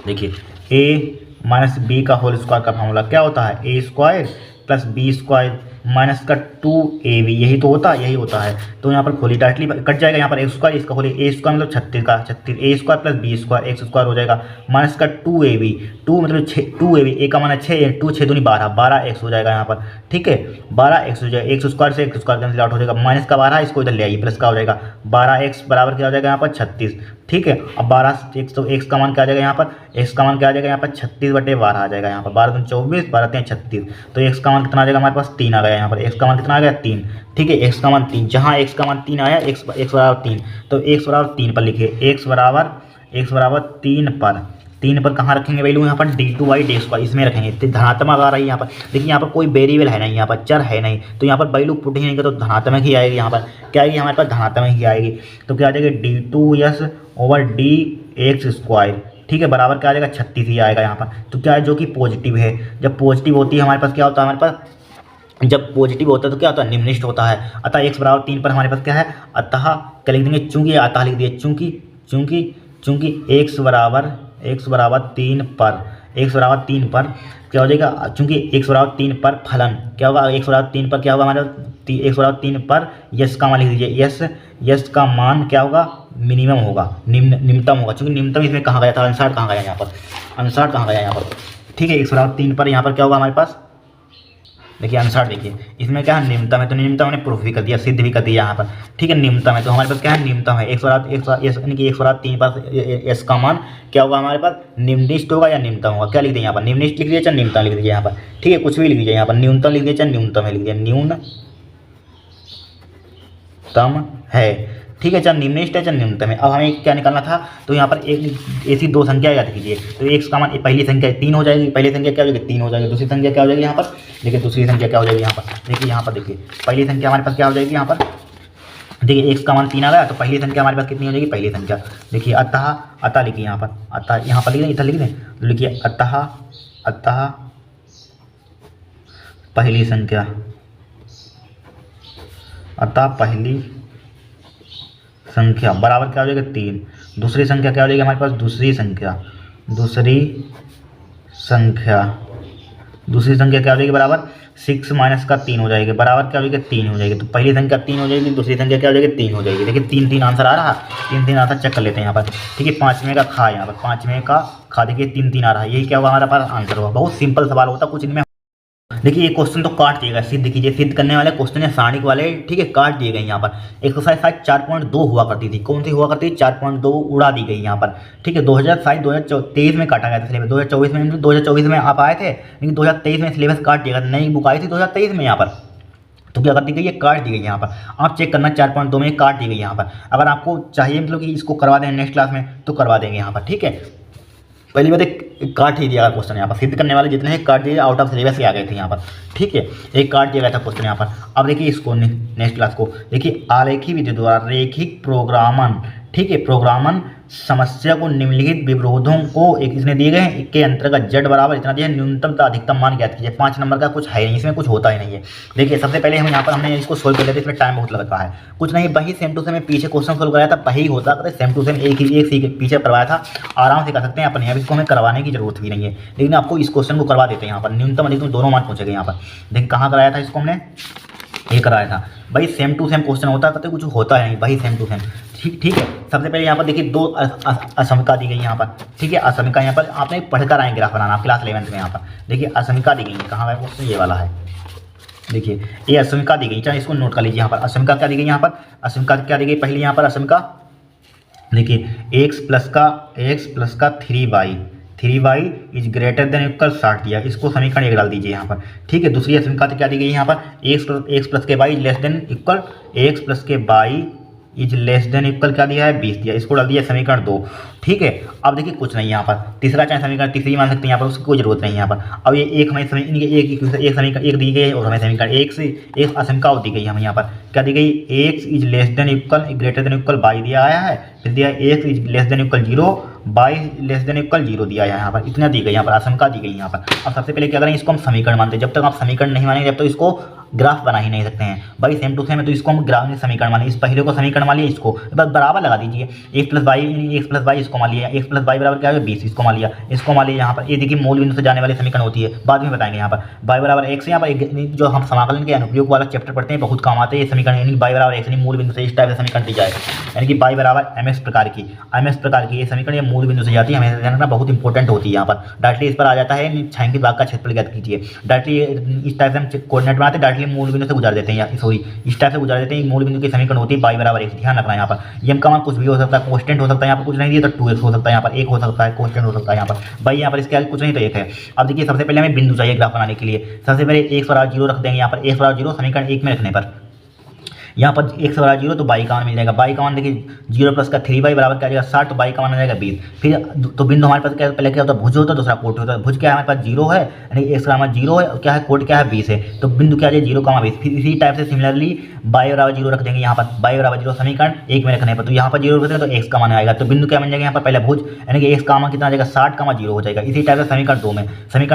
देखिए a माइनस बी का होल स्क्वायर का फॉर्मूला क्या होता है a² प्लस b² माइनस का 2ab, यही तो होता है, यही होता है। तो यहाँ पर खोली डायरेक्टली कट जाएगा, यहाँ पर x² इसका खोलिए a² मतलब 36 का 36 a² प्लस b² x² हो जाएगा, माइनस का 2ab 2 मतलब 2ab a का मान है 6 2 6 दूनी 12x हो जाएगा यहाँ पर, ठीक है, 12x हो जाएगा, x² से x² कैंसिल आउट हो जाएगा, माइनस का 12 इसको इधर ले आइए, प्लस का हो जाएगा 12x बराबर क्या हो जाएगा यहाँ पर 36, ठीक है। अब 12 तो x का मान क्या आ जाएगा यहाँ पर, x का मान क्या आ जाएगा यहाँ पर 36/12 आ जाएगा यहाँ पर, 12 दूनी 24 12 3 36, तो x का मान कितना आ जाएगा हमारे पास 3 आ गया यहाँ पर, x का मान कितना आ गया 3, ठीक है, x का मान 3, जहाँ x का मान 3 आया x बराबर 3, तो x बराबर 3 पर लिखिए, x बराबर 3 पर कहाँ रखेंगे वैल्यू यहाँ पर d2/d², इसमें रखेंगे, तो धनात्मक आ रही है यहाँ पर, देखिए यहाँ पर कोई वेरिएबल है नहीं, यहाँ पर चर है नहीं, तो यहाँ पर वैल्यू पुट ही नहीं कर तो धनात्मक ही आएगी, यहाँ पर क्या आएगी हमारे पास धनात्मक ही आएगी, तो क्या आ जाएगी d2s ओवर dx² ठीक है, बराबर क्या आ जाएगा 36 ही आएगा यहाँ पर। तो क्या है, जो कि पॉजिटिव है। जब पॉजिटिव होती है हमारे पास क्या होता है, हमारे पास जब पॉजिटिव होता है तो क्या होता है, निम्नलिखित होता है। अतः x बराबर 3 पर हमारे पास क्या है, अतः क्या लिख देंगे, चूंकि अतः लिख दिए, चूंकि x बराबर 3 पर, x बराबर 3 पर क्या हो जाएगा, चूंकि x बराबर 3 पर फलन क्या होगा, x बराबर 3 पर क्या होगा हमारे, x बराबर 3 पर यस का मान लिख दीजिए, यस का मान क्या होगा, मिनिमम होगा, निम्नतम होगा। चूंकि निम्नतम इसमें कहाँ गया था, अनुसार कहाँ गया यहाँ पर, अनुसार कहाँ गया यहाँ पर, ठीक है। x बराबर 3 पर यहाँ पर क्या होगा हमारे पास, देखिए अनुसार, देखिए इसमें क्या है, निम्नतम है, तो निम्नतम हमने प्रूफ भी कर दिया, सिद्ध भी कर दिया यहाँ पर, ठीक है। निम्नतम है तो हमारे पास क्या है, निम्नतम है। x बराबर 3 पर एस का मान क्या होगा हमारे पास, निम्नलिखित होगा या निम्नतम होगा। क्या लिख दिए यहाँ पर, निम्नलिखित लिख दिया चाहे निम्नतम लिख दीजिए यहाँ पर, ठीक है, कुछ भी लिख दीजिए यहाँ पर, न्यूनतम लिख दिया चाहे न्यूनतम है लिख दिया, न्यूनतम है, ठीक है, चाहे निम्नलिखित है चाहे न्यूनतम है। अब हमें क्या निकालना था, तो यहाँ पर एक ऐसी दो संख्या याद कीजिए, तो x का मान पहली संख्या 3 हो जाएगी, पहली संख्या क्या हो जाएगी 3 हो जाएगी, दूसरी संख्या क्या हो जाएगी यहाँ पर, देखिए दूसरी संख्या क्या हो जाएगी यहाँ पर, देखिए यहाँ पर देखिए पहली संख्या हमारे पास क्या हो जाएगी यहाँ पर, देखिए x का मान 3 आ गया, तो पहली संख्या हमारे पास कितनी हो जाएगी, पहली संख्या देखिए अतः लिखिए यहाँ पर, अतः यहाँ पर लिख दें, इधर लिख दें, लिखिए अतः पहली संख्या, अतः पहली संख्या बराबर क्या हो जाएगा 3, दूसरी संख्या क्या हो जाएगी हमारे पास, दूसरी संख्या क्या हो जाएगी बराबर 6 माइनस का 3 हो जाएगी, बराबर क्या हो जाएगी 3 हो जाएगी। तो पहली संख्या 3 हो जाएगी, दूसरी संख्या क्या हो जाएगी 3 हो जाएगी। देखिए 3 आंसर आ रहा, 3 आंसर चेक कर लेते हैं यहाँ पर, ठीक है। 5वें का खा, यहाँ पर 5वें का खा, देखिए 3 आ रहा है, यही क्या हुआ हमारे पास आंसर हुआ। बहुत सिंपल सवाल होता, कुछ इनमें। देखिए ये क्वेश्चन तो काट दिएगा, सिद्ध कीजिए, सिद्ध करने वाले क्वेश्चन है सारणी वाले, ठीक है, काट दिए गए यहाँ पर। एक्सरसाइज शायद 4.2 हुआ करती थी, कौन सी हुआ करती थी, 4.2 उड़ा दी गई यहाँ पर, ठीक है। 2023 में काटा गया था सिलेबस, 2024 में आप आए थे, लेकिन 2023 में सिलेबस काट दिया गया, नई बुक आई थी 2023 में यहाँ पर, तो क्या कर दी गई, ये काट दी गई यहाँ पर। आप चेक करना 4.2 में काट दी गई यहाँ पर। अगर आपको चाहिए मतलब कि इसको करवा दें नेक्स्ट क्लास में, तो करवा देंगे यहाँ पर, ठीक है। पहली बात एक काट ही दिया गया क्वेश्चन यहाँ पर, सिद्ध करने वाले जितने हैं काट दिए, आउट ऑफ सिलेबस ही आ गए थे यहाँ पर, ठीक है, एक काट दिया गया था क्वेश्चन यहाँ पर। अब देखिए इसको नेक्स्ट क्लास को देखिए, आलेखी विधि द्वारा रेखिक प्रोग्रामन, ठीक है, प्रोग्रामन समस्या को निम्नलिखित विरोधों को एक इसने दिए गए हैं के अंतर्गत z बराबर इतना दिया, न्यूनतम का अधिकतम मान ज्ञात कीजिए। 5 नंबर का कुछ है नहीं, इसमें कुछ होता ही नहीं है। देखिए सबसे पहले हम यहाँ पर हमने इसको सोल्व कर लिया था, इसमें टाइम बहुत लगता है, कुछ नहीं, वही सेम टू सेम पीछे क्वेश्चन सोल्व कराया था, वही होता है सेम टू सेम, एक ही पीछे करवाया था, आराम से कर सकते हैं अपन यहाँ, इसको हमें करवाने की जरूरत भी नहीं है, लेकिन आपको इस क्वेश्चन को करवा देते हैं यहाँ पर, न्यूनतम अधिकतम दोनों मान पूछेंगे यहाँ पर। देखिए कहाँ कराया था इसको हमने, ये कराया था भाई, सेम टू सेम क्वेश्चन होता है, कुछ होता है नहीं भाई, सेम टू सेम, ठीक है। सबसे पहले यहाँ पर देखिए 2 असमिका दी गई यहाँ पर, ठीक है, असमिका यहाँ पर आपने पढ़कर आए ग्राफ बनाना, क्लास 11th में यहाँ पर देखिए असमिका दी गई है, कहाँ है क्वेश्चन, ये वाला है, देखिए ये असमिका दी गई, चाहे इसको नोट कर लीजिए यहाँ पर। असमिका क्या दी गई यहाँ पर, असमिका क्या दी गई पहले यहाँ पर असमिका, देखिए x प्लस का 3y is greater than equal 60 दिया, इसको समीकरण 1 डाल दीजिए यहाँ पर, ठीक है। दूसरी समीकरण क्या दी गई यहाँ पर, x प्लस के y less than equal, x plus के y is less than equal क्या दिया है 20 दिया, इसको डाल दिया समीकरण 2, ठीक है। अब देखिए कुछ नहीं यहाँ पर, तीसरा चाहे समीकरण तीसरी मान सकते हैं यहाँ पर, उसकी कोई जरूरत नहीं यहाँ पर। अब ये एक हमें एक समीकरण एक दी गई है, और हमें समीकरण एक आशंका दी गई हमें यहाँ पर, क्या दी गई, x is less than equal greater than equal y दिया आया है, फिर दिया x is less than equal 0, y less than equal 0 दिया है यहाँ पर, इतना दी गई यहाँ पर, आशंका दी गई यहाँ पर। अब सबसे पहले क्या करें, इसको हम समीकरण मानते हैं, जब तक आप समीकरण नहीं मानेंगे जब तक इसको ग्राफ बना ही नहीं सकते हैं भाई, सेम टू सेम है, तो इसको हम ग्राफ में समीकरण मानिए, इस पहले को समीकरण मान लिया, इसको बस बराबर लगा दीजिए, x प्लस वाई इसको मान लिया, x प्लस वाई बराबर क्या है 20, इसको मान लिया यहाँ पर। ये देखिए मूल बिंदु से जाने वाली समीकरण होती है, बाद में बताएंगे यहाँ पर। y बराबर x, यहाँ पर जो हम समाकलन के अनुप्रयोग वाला चैप्टर पढ़ते हैं बहुत काम आते हैं ये समीकरण, यानी y बराबर x मूल बिंदु से इस टाइप से समीकरण दी जाए, यानी कि y बराबर mx प्रकार की ये समीकरण ये मूल बिंदु से जाती है, हमें जानना बहुत इंपॉर्टेंट होती है यहाँ पर। डायरेक्टली इस पर आ जाता है, छायांकित भाग का क्षेत्रफल ज्ञात कीजिए, डायरेक्टली इस टाइप से हम कोऑर्डिनेट बनाते हैं, डायरेक्टली मूल बिंदु से गुजर देते हैं, सॉरी इस टाइप से गुजर देते हैं, मूल बिंदु की समीकरण होती है y बराबर x, ध्यान रखना यहाँ पर। m का मान कुछ भी हो सकता है, कांस्टेंट हो सकता है, यहाँ पर कुछ नहीं दिया तो 2x हो सकता है, यहाँ पर 1 हो सकता है, कांस्टेंट हो सकता है यहाँ पर भाई, यहाँ पर इसके आगे कुछ नहीं तो 1 है। अब देखिए सबसे पहले हमें बिंदु चाहिए ग्राफ बनाने के लिए, सबसे पहले x बराबर 0 रख देंगे यहाँ पर, x बराबर 0 समीकरण 1 में रखने पर यहाँ पर x बराबर 0 तो y का मान मिल जाएगा। y का मान देखिए 0 प्लस का 3y बराबर क्या आ जाएगा 60, तो y का मान आ जाएगा 20। फिर तो बिंदु हमारे पास क्या है, पहले क्या होता है भुज होता है, दूसरा कोट होता है। भुज क्या है हमारे पास 0 है, यानी x का मान 0 है, और क्या है कोट क्या है 20 है, तो बिंदु क्या आ जाए 0,20। फिर इसी टाइप से सिमिलरली y बराबर 0 रख देंगे यहाँ पर, y बराबर 0 समीकरण 1 में रखने पर, तो यहाँ पर 0 रख देंगे तो x का मान आएगा, तो बिंदु क्या बन जाएगा यहाँ पर पहले भुज, यानी कि x का मान कितना आ जाएगा 60,0 हो जाएगा। इसी टाइप से समीकरण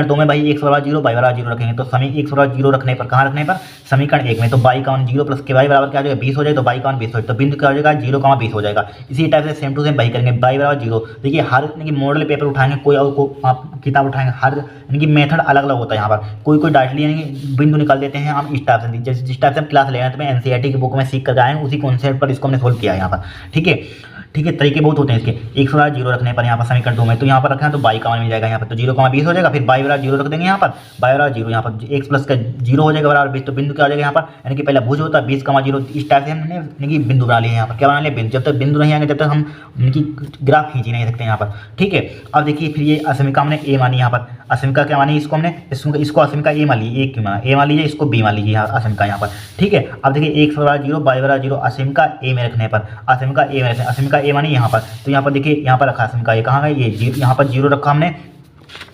2 में भाई x बराबर 0 y बराबर 0 रखेंगे, तो x बराबर 0 रखने पर कहाँ रखने पर समीकरण 1 में, तो y का मान 0 प्लस के y बराबर क्या हो जाएगा 20 हो जाएगा, तो y का मान 20 हो जाएगा, तो बिंदु क्या हो जाएगा 0,20 हो जाएगा। इसी टाइप से सेम टू सेम भाई करेंगे y बराबर 0। देखिए हर यानी कि मॉडल पेपर उठाएंगे, कोई और को आप किताब उठाएंगे, हर यानी कि मेथड अलग अलग होता है। यहाँ पर कोई डायरेक्टली यानी कि बिंदु निकाल देते हैं हम इस टाइप से, जिस टाइप से हम क्लास ले रहे हैं, तो मैं एनसीईआरटी की बुक में सीख कर आए हैं, उसी कॉन्सेप्ट पर इसको हमने सोल्व किया है यहाँ पर। ठीक है, तरीके बहुत होते हैं इसके। x बराबर 0 रखने पर यहाँ पर समीकरण 2 में, तो यहाँ पर रखना है तो y का मान मिल जाएगा यहाँ पर, तो 0,20 हो जाएगा। फिर y बराबर 0 रख देंगे यहाँ पर, y बराबर 0 यहाँ पर x प्लस का 0 हो जाएगा बराबर 20, तो बिंदु क्या हो जाएगा यहाँ पर, यानी कि पहले भुज होता है 20,0। इस टाइप से हमने यानी कि बिंदु बना लिए यहाँ पर, क्या बना लिया बिंदु। जब तक बिंदु नहीं आएंगे जब तक हम इनकी ग्राफ खींच नहीं सकते यहाँ पर। ठीक है, अब देखिए फिर ये असमिका हमने a मानी यहाँ पर, असमिका क्या मानी इसको हमने, इसको असमिका a मान ली, एक माना a मान लीजिए, इसको b मान लीजिए यहाँ असमिका यहाँ पर। ठीक है, अब देखिए x बराबर 0 y बराबर 0 असमिका a में रखने पर, असमिका a में रखने, असमिका a मानी यहाँ पर, तो यहाँ पर देखिए यहाँ पर रखा असमिका a, कहाँ गया ये यहाँ पर 0 रखा हमने,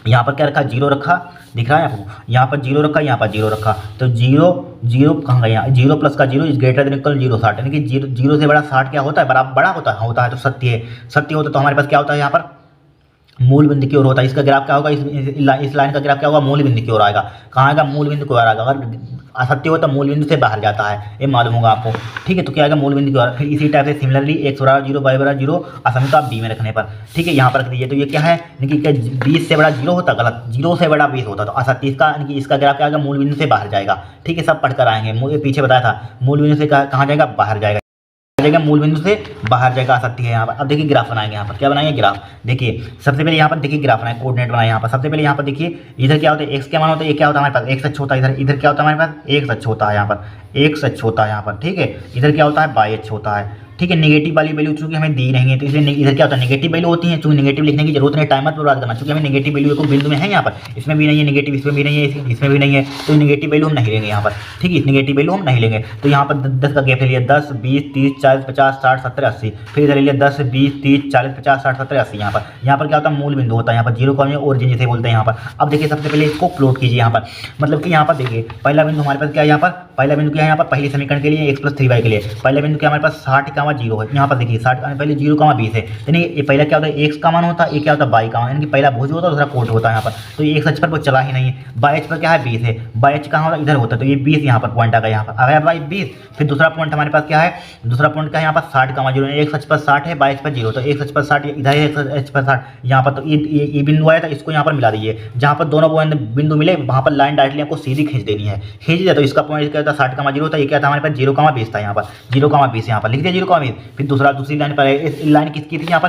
यहाँ पर क्या रखा 0 रखा, दिख रहा है आपको, यहाँ पर 0 रखा, यहाँ पर 0 रखा, तो 0 कहाँ गया, 0 प्लस का 0 इज ग्रेटर देन इक्वल 0 60, यानी कि 0 से बड़ा 60 क्या होता है, बड़ा होता है, तो सत्य है, सत्य होता है। तो हमारे पास क्या होता है यहाँ पर मूल बिंदु की ओर होता है। इसका ग्राफ क्या होगा, इस लाइन का ग्राफ क्या होगा, मूल बिंदु की ओर आएगा। कहाँ आएगा, मूल बिंदु की ओर आएगा। अगर असत्य हो तो मूल बिंदु से बाहर जाता है, ये मालूम होगा आपको। ठीक है, तो क्या आएगा मूल बिंदु की ओर। फिर इसी टाइप से सिमिलरली x बराबर 0 y बराबर 0 असमिका b में रखने पर, ठीक है यहाँ पर रख दीजिए। तो ये क्या है, यानी कि 20 से बड़ा 0 होता, गलत, 0 से बड़ा 20 होता, तो असत्य इसका, यानी कि इसका ग्राफ क्या आएगा, मूल बिंदु से बाहर जाएगा। ठीक है, सब पढ़कर आएंगे, पीछे बताया था मूल बिंदु से कहाँ जाएगा, बाहर जाएगा, मूल बिंदु से बाहर जाएगा असत्य है यहाँ पर। अब देखिए ग्राफ बनाएंगे, यहाँ पर क्या बनाएंगे ग्राफ। देखिए सबसे पहले यहाँ पर देखिए ग्राफ बनाए, कोऑर्डिनेट बनाए यहाँ पर। सबसे पहले यहाँ पर देखिए इधर क्या होता है, x क्या मान होता है, ये क्या होता है हमारे पास x अक्ष होता है, इधर क्या होता है हमारे पास x अक्ष होता है यहाँ पर, x अक्ष होता है यहाँ पर। ठीक है, इधर क्या होता है y अक्ष होता है। ठीक है, नेगेटिव वाली वैल्यू चूंकि हमें दी नहीं है, तो इसलिए इधर क्या होता है नेगेटिव वैल्यू होती है, चूंकि नेगेटिव लिखने की जरूरत नहीं, टाइमर पर बात करना, चूंकि हमें नेगेटिव वैल्यू को बिंदु में है यहाँ पर, इसमें भी नहीं है नेगेटिव, इसमें भी नहीं है, इसमें भी नहीं है, तो नेगेटिव वैल्यू हम नहीं लेंगे यहाँ पर। ठीक है, नेगेटिव वैल्यू हम नहीं लेंगे, तो यहाँ पर 10 का गैप ले लिया, 10 20 30 40 50 60 70 80, फिर इधर ले लिया 10 20 30 40 50 60 70 80। यहाँ पर क्या होता है मूल बिंदु होता है, यहाँ पर 0 का ओरिजिन जिसे बोलते हैं यहाँ पर। अब देखिए सबसे पहले इसको प्लॉट कीजिए यहाँ पर, मतलब कि यहाँ पर देखिए पहला बिंदु हमारे पास क्या है, यहाँ पर पहला बिंदु क्या है, यहाँ पर पहले समीकरण के लिए x प्लस 3y के लिए पहला बिंदु क्या हमारे पास 60,0 है। यहाँ पर देखिए 60 पहले 0,20 है, यानी ये पहला क्या होता है x का मान होता है, ये क्या होता है y का मान, यानी कि पहला भुज होता है दूसरा कोट होता है यहाँ पर। तो ये x अक्ष पर वो चला ही नहीं है, y अक्ष पर क्या है 20 है, y अक्ष कहाँ होता है इधर होता है, तो ये 20 यहाँ पर पॉइंट आ गया, यहाँ पर आ गया भाई 20। फिर दूसरा पॉइंट हमारे पास क्या है, दूसरा पॉइंट क्या है यहाँ पर 60,0, x अक्ष पर 60 है, y अक्ष पर 0, तो x अक्ष पर 60 इधर है, x अक्ष पर 60 यहाँ पर, तो ये बिंदु आया था, इसको यहाँ पर मिला दीजिए। जहाँ पर दोनों बिंदु मिले वहाँ पर लाइन डायरेक्टली आपको सीधी खींच देनी है, खींच दिया तो इसका पॉइंट क्या था 60,0 होता है, ये क्या था हमारे पास 0,20 था, यहाँ पर 0,20 यहाँ पर लिख दिया 0,20। फिर दूसरी लाइन पर इस लाइन किसकी थी यहाँ पर,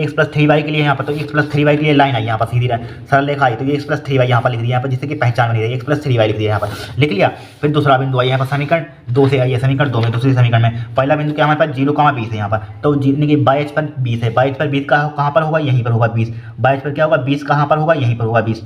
x प्लस 3y के लिए यहाँ पर, तो x प्लस 3y के लिए लाइन आई यहाँ पर सीधी सरल रेखा आई, तो ये x प्लस 3y यहाँ पर लिख दिया यहाँ पर, जिससे कि पहचान बनी रही, x प्लस 3y लिख दिया यहाँ पर, लिख लिया। फिर दूसरा बिंदु आई यहाँ पर समीकरण 2 से आई है, समीकरण 2 में दूसरी समीकरण में पहला बिंदु क्या हमारे पास 0,20 है यहाँ पर, तो यानी कि y अक्ष पर 20 है, y अक्ष पर 20 कहाँ पर होगा, यहीं पर होगा 20, y अक्ष पर क्या होगा 20 कहाँ पर होगा, यहीं पर होगा 20,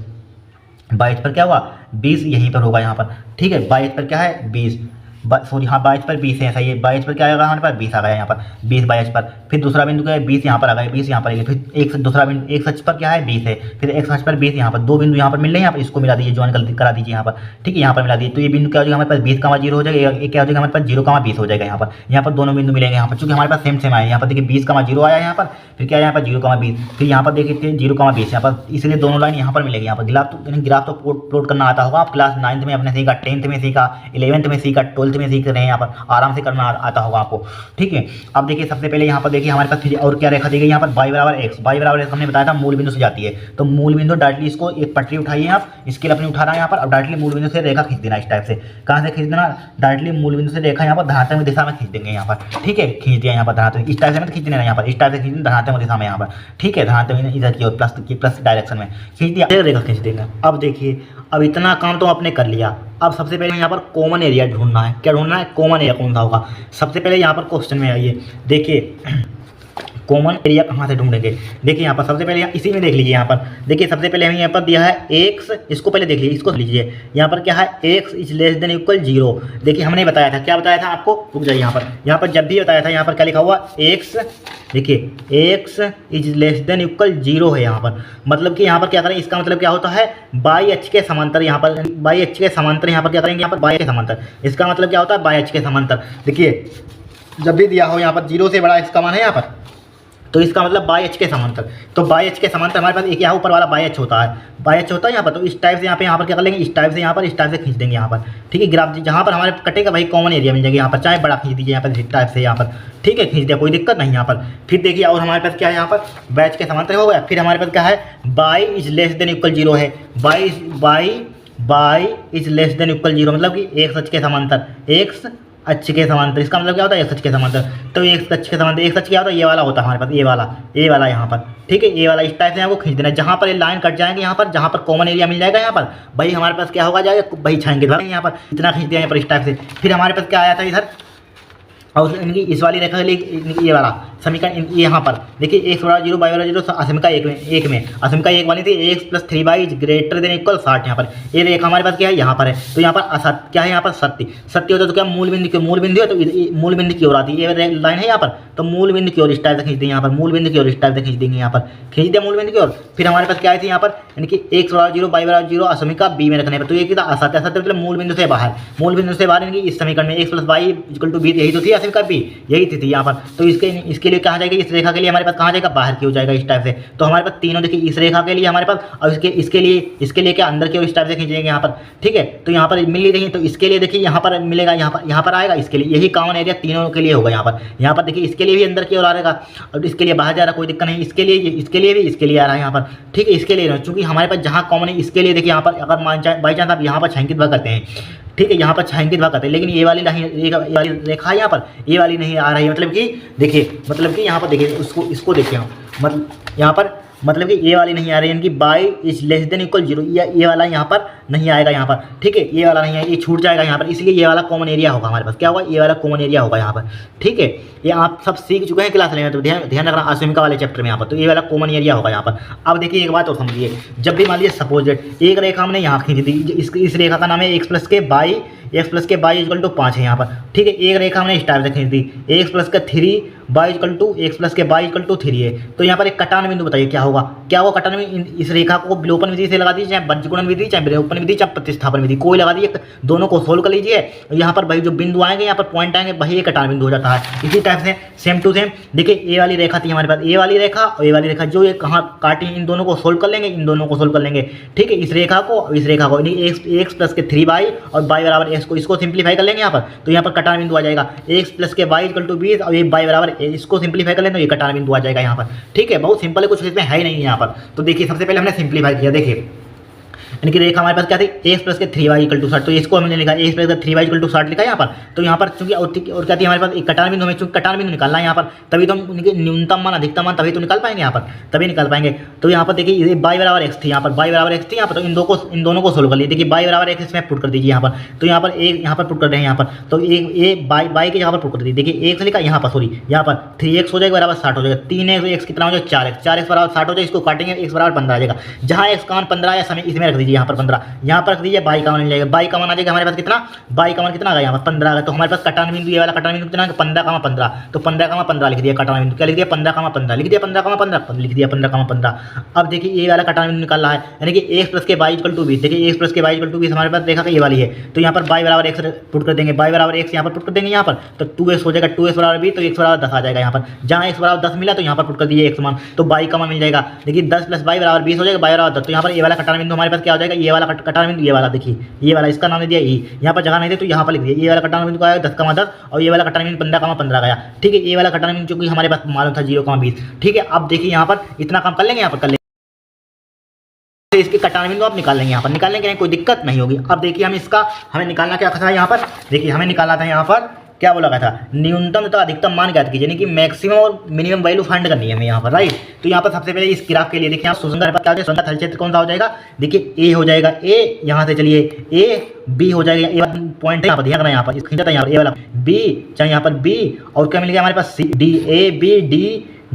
y अक्ष पर क्या होगा 20 यहीं पर होगा यहाँ पर। ठीक है, y अक्ष पर क्या है 20, सॉरी हाँ y अक्ष पर 20 है, ऐसा ये y अक्ष पर क्या आएगा हमारे पास 20 आ गया यहाँ पर, 20 y अक्ष पर। फिर दूसरा बिंदु क्या है 20 यहाँ पर आ गया, 20 यहाँ पर, फिर एक दूसरा बिंदु x अक्ष पर क्या है 20 है, फिर x अक्ष पर 20 यहाँ पर, दो बिंदु यहाँ पर मिल रहे हैं, यहाँ पर इसको मिला दीजिए, ज्वाइन करा दीजिए यहाँ पर। ठीक है, यहाँ पर मिला दीजिए, तो ये बिंदु क्या हो जाएगा हमारे पास 20,0 हो जाएगा, ये क्या हो जाएगा हमारे पास 0,20 हो जाएगा यहाँ पर दोनों बिंदु मिलेंगे यहाँ पर, चूंकि हमारे पास सेम आए, यहाँ पर देखिए 20,0 आया यहाँ पर, फिर क्या है यहाँ पर 0,20, फिर यहाँ पर देखिए 0,20 यहाँ पर, इसलिए दोनों लाइन यहाँ पर मिलेगी। यहाँ पर ग्राफ तो प्लॉट करना आता होगा, आप क्लास 9th में अपने सीखा, 10th में सीखा, 11th में सीखा, 12th में सीख रहे हैं, यहाँ पर आराम से करना आता होगा आपको। ठीक है, अब देखिए सबसे पहले यहाँ पर देखिए हमारे पास फिर और क्या रेखा दी गई यहाँ पर y बराबर x हमने बताया था मूल बिंदु से जाती है, तो मूल बिंदु डायरेक्टली इसको एक पटरी उठाइए आप, इसके लिए अपनी उठा रहा है यहाँ पर, अब डायरेक्टली मूल बिंदु से रेखा खींच देना इस टाइप से। कहाँ से खींच देना, डायरेक्टली मूल बिंदु से रेखा यहाँ पर धनात्मक दिशा में खींच देंगे यहाँ पर। ठीक है, खींच दिया यहाँ पर धनात्मक, इस टाइप से मत खींच देना यहाँ पर, इस टाइप से खींच धनात्मक दिशा में यहाँ पर। ठीक है, धनात्मक इधर की ओर प्लस डायरेक्शन में खींच दिया, रेखा खींच देंगे। अब देखिए अब इतना काम तो आपने कर लिया, अब सबसे पहले यहाँ पर कॉमन एरिया ढूंढना है। क्या ढूंढना है, कॉमन एरिया कौन सा होगा। सबसे पहले यहाँ पर क्वेश्चन में आइए, देखिए कॉमन एरिया कहाँ से ढूंढेंगे। देखिए यहाँ पर सबसे पहले इसी में देख लीजिए, यहाँ पर देखिए सबसे पहले हमें यहाँ पर दिया है एक्स, इसको पहले देख लीजिए, इसको लीजिए। यहाँ पर क्या है, x is less than equal 0। देखिए हमने बताया था, क्या बताया था आपको, रुक जाइए यहाँ पर जब भी बताया था यहाँ पर क्या लिखा हुआ, एक्स, देखिए x is less than equal 0 है यहाँ पर। मतलब कि यहाँ पर क्या करें, इसका मतलब क्या होता है, बाई अक्ष के समांतर, यहाँ पर बाई अक्ष के समांतर यहाँ पर क्या करेंगे, यहाँ पर बाई के समांतर। इसका मतलब क्या होता है, बाई अक्ष के समांतर। देखिए जब भी दिया हो यहाँ पर 0 से बड़ा इसका मान है यहाँ पर, तो इसका मतलब बाई एच के समांतर। तो बाई एच के समांतर हमारे पास एक यहाँ ऊपर वाला बाई एच होता है, बाई एच होता है यहाँ पर। तो इस टाइप से यहाँ पर क्या कर लेंगे, इस टाइप से यहाँ पर, इस टाइप से खींच देंगे यहाँ पर, ठीक है। ग्राफ जहाँ पर हमारे कटेगा वही कॉमन एरिया मिल जाएगा यहाँ पर, चाहे बड़ा खींच दीजिए यहाँ पर इस टाइप से यहाँ पर, ठीक है, खींच दिया, कोई दिक्कत नहीं यहाँ पर। फिर देखिए और हमारे पास क्या है यहाँ पर, बाई एच के समांतर हो गया। फिर हमारे पास क्या है, by is less than equal 0 है, by is less than equal 0 मतलब कि एक्स अक्ष के समांतर, एक्स अक्ष के समांतर। इसका मतलब क्या होता है, एक्स अक्ष के समांतर। तो एक्स अक्ष के समांतर, एक्स अक्ष क्या होता है, ये वाला होता है हमारे पास, ये वाला यहाँ पर, ठीक है, ये वाला इस टाइप से आपको खींच देना है। जहाँ पर ये लाइन कट जाएंगे यहाँ पर, जहाँ पर कॉमन एरिया मिल जाएगा यहाँ पर, भाई हमारे पास क्या होगा जाएगा, भाई छाएंगे यहाँ पर, इतना खींच दिया यहाँ पर इस टाइप से। फिर हमारे पास क्या आया था इधर, और इनकी इस वाली रेखा के लिए ये वाला समीकरण यहाँ पर देखिए, एक्स बराबर 0 वाई बराबर 0 असमीका एक में असमीका एक वाली थी, x plus 3y is greater than equal 60। यहाँ पर ये रेखा हमारे पास क्या है, यहाँ पर है। तो यहाँ पर असत्य क्या है, यहाँ पर सत्य होता है। तो क्या मूल बिंदु है, तो मूल बिंदु की ओर आती है ये लाइन है यहाँ पर। तो मूल बिंदु की ओर इस टाइप से खींच देंगे यहाँ पर, मूल बिंदु की ओर इस टाइप से खींच देंगे यहाँ पर, खींच दिया मूल बिंदु की ओर। फिर हमारे पास क्या आई थी यहाँ पर, यानी कि एक्स बराबर 0 वाई बराबर 0 असमीका बी में रखने पर। तो ये कितना असत्य, मतलब मूल बिंदु से बाहर, यानी कि इस समीकरण में x plus y equal to b, यही तो थी असमीका बी, यही थी यहाँ पर। तो इसके लिए कहाँ जाएगा, इस रेखा के लिए हमारे पास कहाँ जाएगा, बाहर की हो जाएगा इस टाइप से। तो हमारे पास तीनों देखिए, इस रेखा के लिए हमारे पास, और इसके लिए क्या अंदर की ओर इस टाइप से खींचेंगे यहाँ पर, ठीक है। तो यहाँ पर मिल रही है, तो इसके लिए देखिए यहाँ पर मिलेगा, यहाँ पर आएगा, इसके लिए यही कॉमन एरिया तीनों के लिए होगा यहाँ पर देखिए, इसके लिए भी अंदर की ओर आ रहेगा और इसके लिए बाहर जा रहा, कोई दिक्कत नहीं। इसके लिए भी इसके लिए आ रहा है यहाँ पर, ठीक है, इसके लिए, चूंकि हमारे पास जहाँ कॉमन है इसके लिए देखिए यहाँ पर, अगर मान जाए बाई चांस आप यहाँ पर छायांकित भाग करते हैं, ठीक है, यहाँ पर छायांकित भाग करते हैं, लेकिन ये वाली नहीं, ये वाली रेखा यहाँ पर, ये वाली नहीं आ रही है। मतलब कि देखिए, मतलब कि यहाँ पर देखिए, इसको देखिए, मतलब यहाँ पर, मतलब कि ये वाली नहीं आ रही है, इनकी by is less than equal 0, ये वाला यहाँ पर नहीं आएगा यहाँ पर, ठीक है, ये वाला नहीं आएगा, ये छूट जाएगा यहाँ पर। इसलिए ये वाला कॉमन एरिया होगा हमारे पास, क्या होगा, ये वाला कॉमन एरिया होगा यहाँ पर, ठीक है। ये आप सब सीख चुके हैं क्लास में, तो ध्यान रखना असमीका वाले चैप्टर में यहाँ पर। तो ये वाला कॉमन एरिया होगा यहाँ पर। अब देखिए एक बात और समझिए, जब भी मान लीजिए सपोज एक रेखा हमने यहाँ खींच दी, इस रेखा का नाम है एक्स प्लस के बाई इक्वल टू 5 है यहाँ पर, ठीक है। एक रेखा हमने इस टाइप से खींच दी, एक्स प्लस का 3 by equal to x plus के बाई इक्वल टू 3 है। तो यहाँ पर एक कटान बिंदु बताइए क्या होगा, कटान बिंदु, इस रेखा को विलोपन विधि से लगा दीजिए, चाहे बंजगुणन विधि, चाहे विलोपन विधि, चाहे प्रतिस्थापन विधि, कोई लगा दीजिए, दोनों को सोल्व कर लीजिए। यहाँ पर भाई जो बिंदु आएंगे, यहाँ पर पॉइंट आएंगे, वही एक कटान बिंदु हो जाता है। इसी टाइप से सेम टू सेम देखिए, ए वाली रेखा थी हमारे पास, ए वाली रेखा और ए वाली रेखा, जो ये कहाँ काटी, इन दोनों को सोल्व कर लेंगे, ठीक है। इस रेखा को एक्स प्लस के 3 बाई और बाई बराबर एक्स को, इसको सिंप्लीफाई कर लेंगे यहाँ पर। तो यहाँ पर कटान बिंदु आ जाएगा, एक्स प्लस के बाई इक्वल टू 20 और ये बाई बराबर, इसको सिंप्लीफाई कर लें तो ये कटान बिंदु आ जाएगा यहाँ पर, ठीक है। बहुत सिंपल है, कुछ इसमें है ही नहीं है यहाँ पर। तो देखिए सबसे पहले हमने सिंप्लीफाई किया, देखिए यानी कि रेखा हमारे पास क्या थी, एक्स प्लस के 3y इक्वल टू 60। तो इसको हमने लिखा एक्स प्लस के 3y इक्वल टू 60 लिखा यहाँ पर। तो यहाँ पर चूंकि और क्या थी हमारे पास, एक कटान बिंदु, हमें चूंकि कटान बिंदु निकालना है यहाँ पर, तभी तो हम उनके न्यूनतम मान अधिकतम मान तभी तो निकाल पाएंगे यहाँ पर, तभी निकाल पाएंगे। तो यहाँ पर देखिए ये बाई बराबर एक्स थी, यहाँ पर बाई बराबर एक्स थी यहाँ पर। तो इन दोनों को सोल्व कर लीजिए। देखिए बाई बराबर एक्स इसमें पुट कर दीजिए यहाँ पर। तो यहाँ पर एक यहाँ पर पुट कर रहे हैं यहाँ पर, तो एक बाई के यहाँ पर पुट कर दीजिए। देखिए एक से लिखा यहाँ पर, सॉरी यहाँ पर 3x हो जाएगा बराबर 60 हो जाएगा, 3x कितना हो जाएगा 4x बराबर 60 हो जाएगा। इसको काटेंगे, x बराबर 15 आ जाएगा। जहाँ x का मान 15 आया समय इसमें रख दीजिए यहाँ पर 15, यहाँ पर रख दीजिए, बाई का मान मिल जाएगा। बाई का मान आ जाएगा हमारे पास कितना, बाई का मान कितना आ गया यहाँ पर 15 आ गया। तो हमारे पास कटान बिंदु, ये वाला कटान बिंदु कितना है 15, तो 15 लिख दिया कटान बिंदु, क्या लिख दिया 15 लिख दिया 15 अब देखिए ये वाला कटान बिंदु निकाल रहा है, यानी कि एक्स प्लस के बाई इक्वल टू 20। देखिए एक्स प्लस के बाई इक्वल टू 20 हमारे पास देखा ये वाली है। तो यहाँ पर बाई बराबर एक्स पुट कर देंगे, बाई बराबर एक्स यहाँ पर पुट कर देंगे यहाँ पर। तो 2x हो जाएगा, 2x बराबर 20, तो x बराबर 10 आ जाएगा यहाँ पर। जहाँ x बराबर 10 मिला तो यहाँ पर पुट कर दीजिए x मान, तो बाई का मान मिल जाएगा। देखिए 10 प्लस बाई बराबर 20 हो जाएगा, बाई बराबर 10। तो यहाँ पर ये वाला कटान बिंदु हमारे पास क्या हो जाएगा, ये वाला कटान बिंदु, ये वाला देखिए, ये वाला इसका नाम दे दिया ई, यहाँ पर जगह नहीं दी तो यहाँ पर लिख दिया। ये वाला कटान बिंदु आया 10 का 10 और ये वाला कटान बिंदु 15 गया, ठीक है। ये वाला कटान बिंदु क्योंकि हमारे पास मालूम था 0,20, ठीक है। अब देखिए यहाँ पर इतना काम कर लेंगे, यहाँ पर कर लेंगे, इसके कटान बिंदु आप निकाल लेंगे, यहाँ पर निकालने के लिए कोई दिक्कत नहीं होगी। अब देखिए हमें निकालना क्या था यहाँ पर, देखिए हमें निकालना था यहाँ पर क्या बोला गया था, न्यूनतम तथा अधिकतम मान ज्ञात कीजिए, यानी कि मैक्सिमम और मिनिमम वैल्यू फाइंड करनी है हमें यहाँ पर, राइट। तो यहाँ पर सबसे पहले इस ग्राफ के लिए देखिए सुसंगत क्या हो जाएगा, थल क्षेत्र कौन सा हो जाएगा, देखिए ए हो जाएगा, ए यहाँ से चलिए ए बी हो जाएगा, ए पॉइंट है यहाँ पर, ध्यान रखना यहाँ पर खींचा था यहाँ पर ए वाला बी, चाहे यहाँ पर बी और क्या मिल गया हमारे पास C D, A B D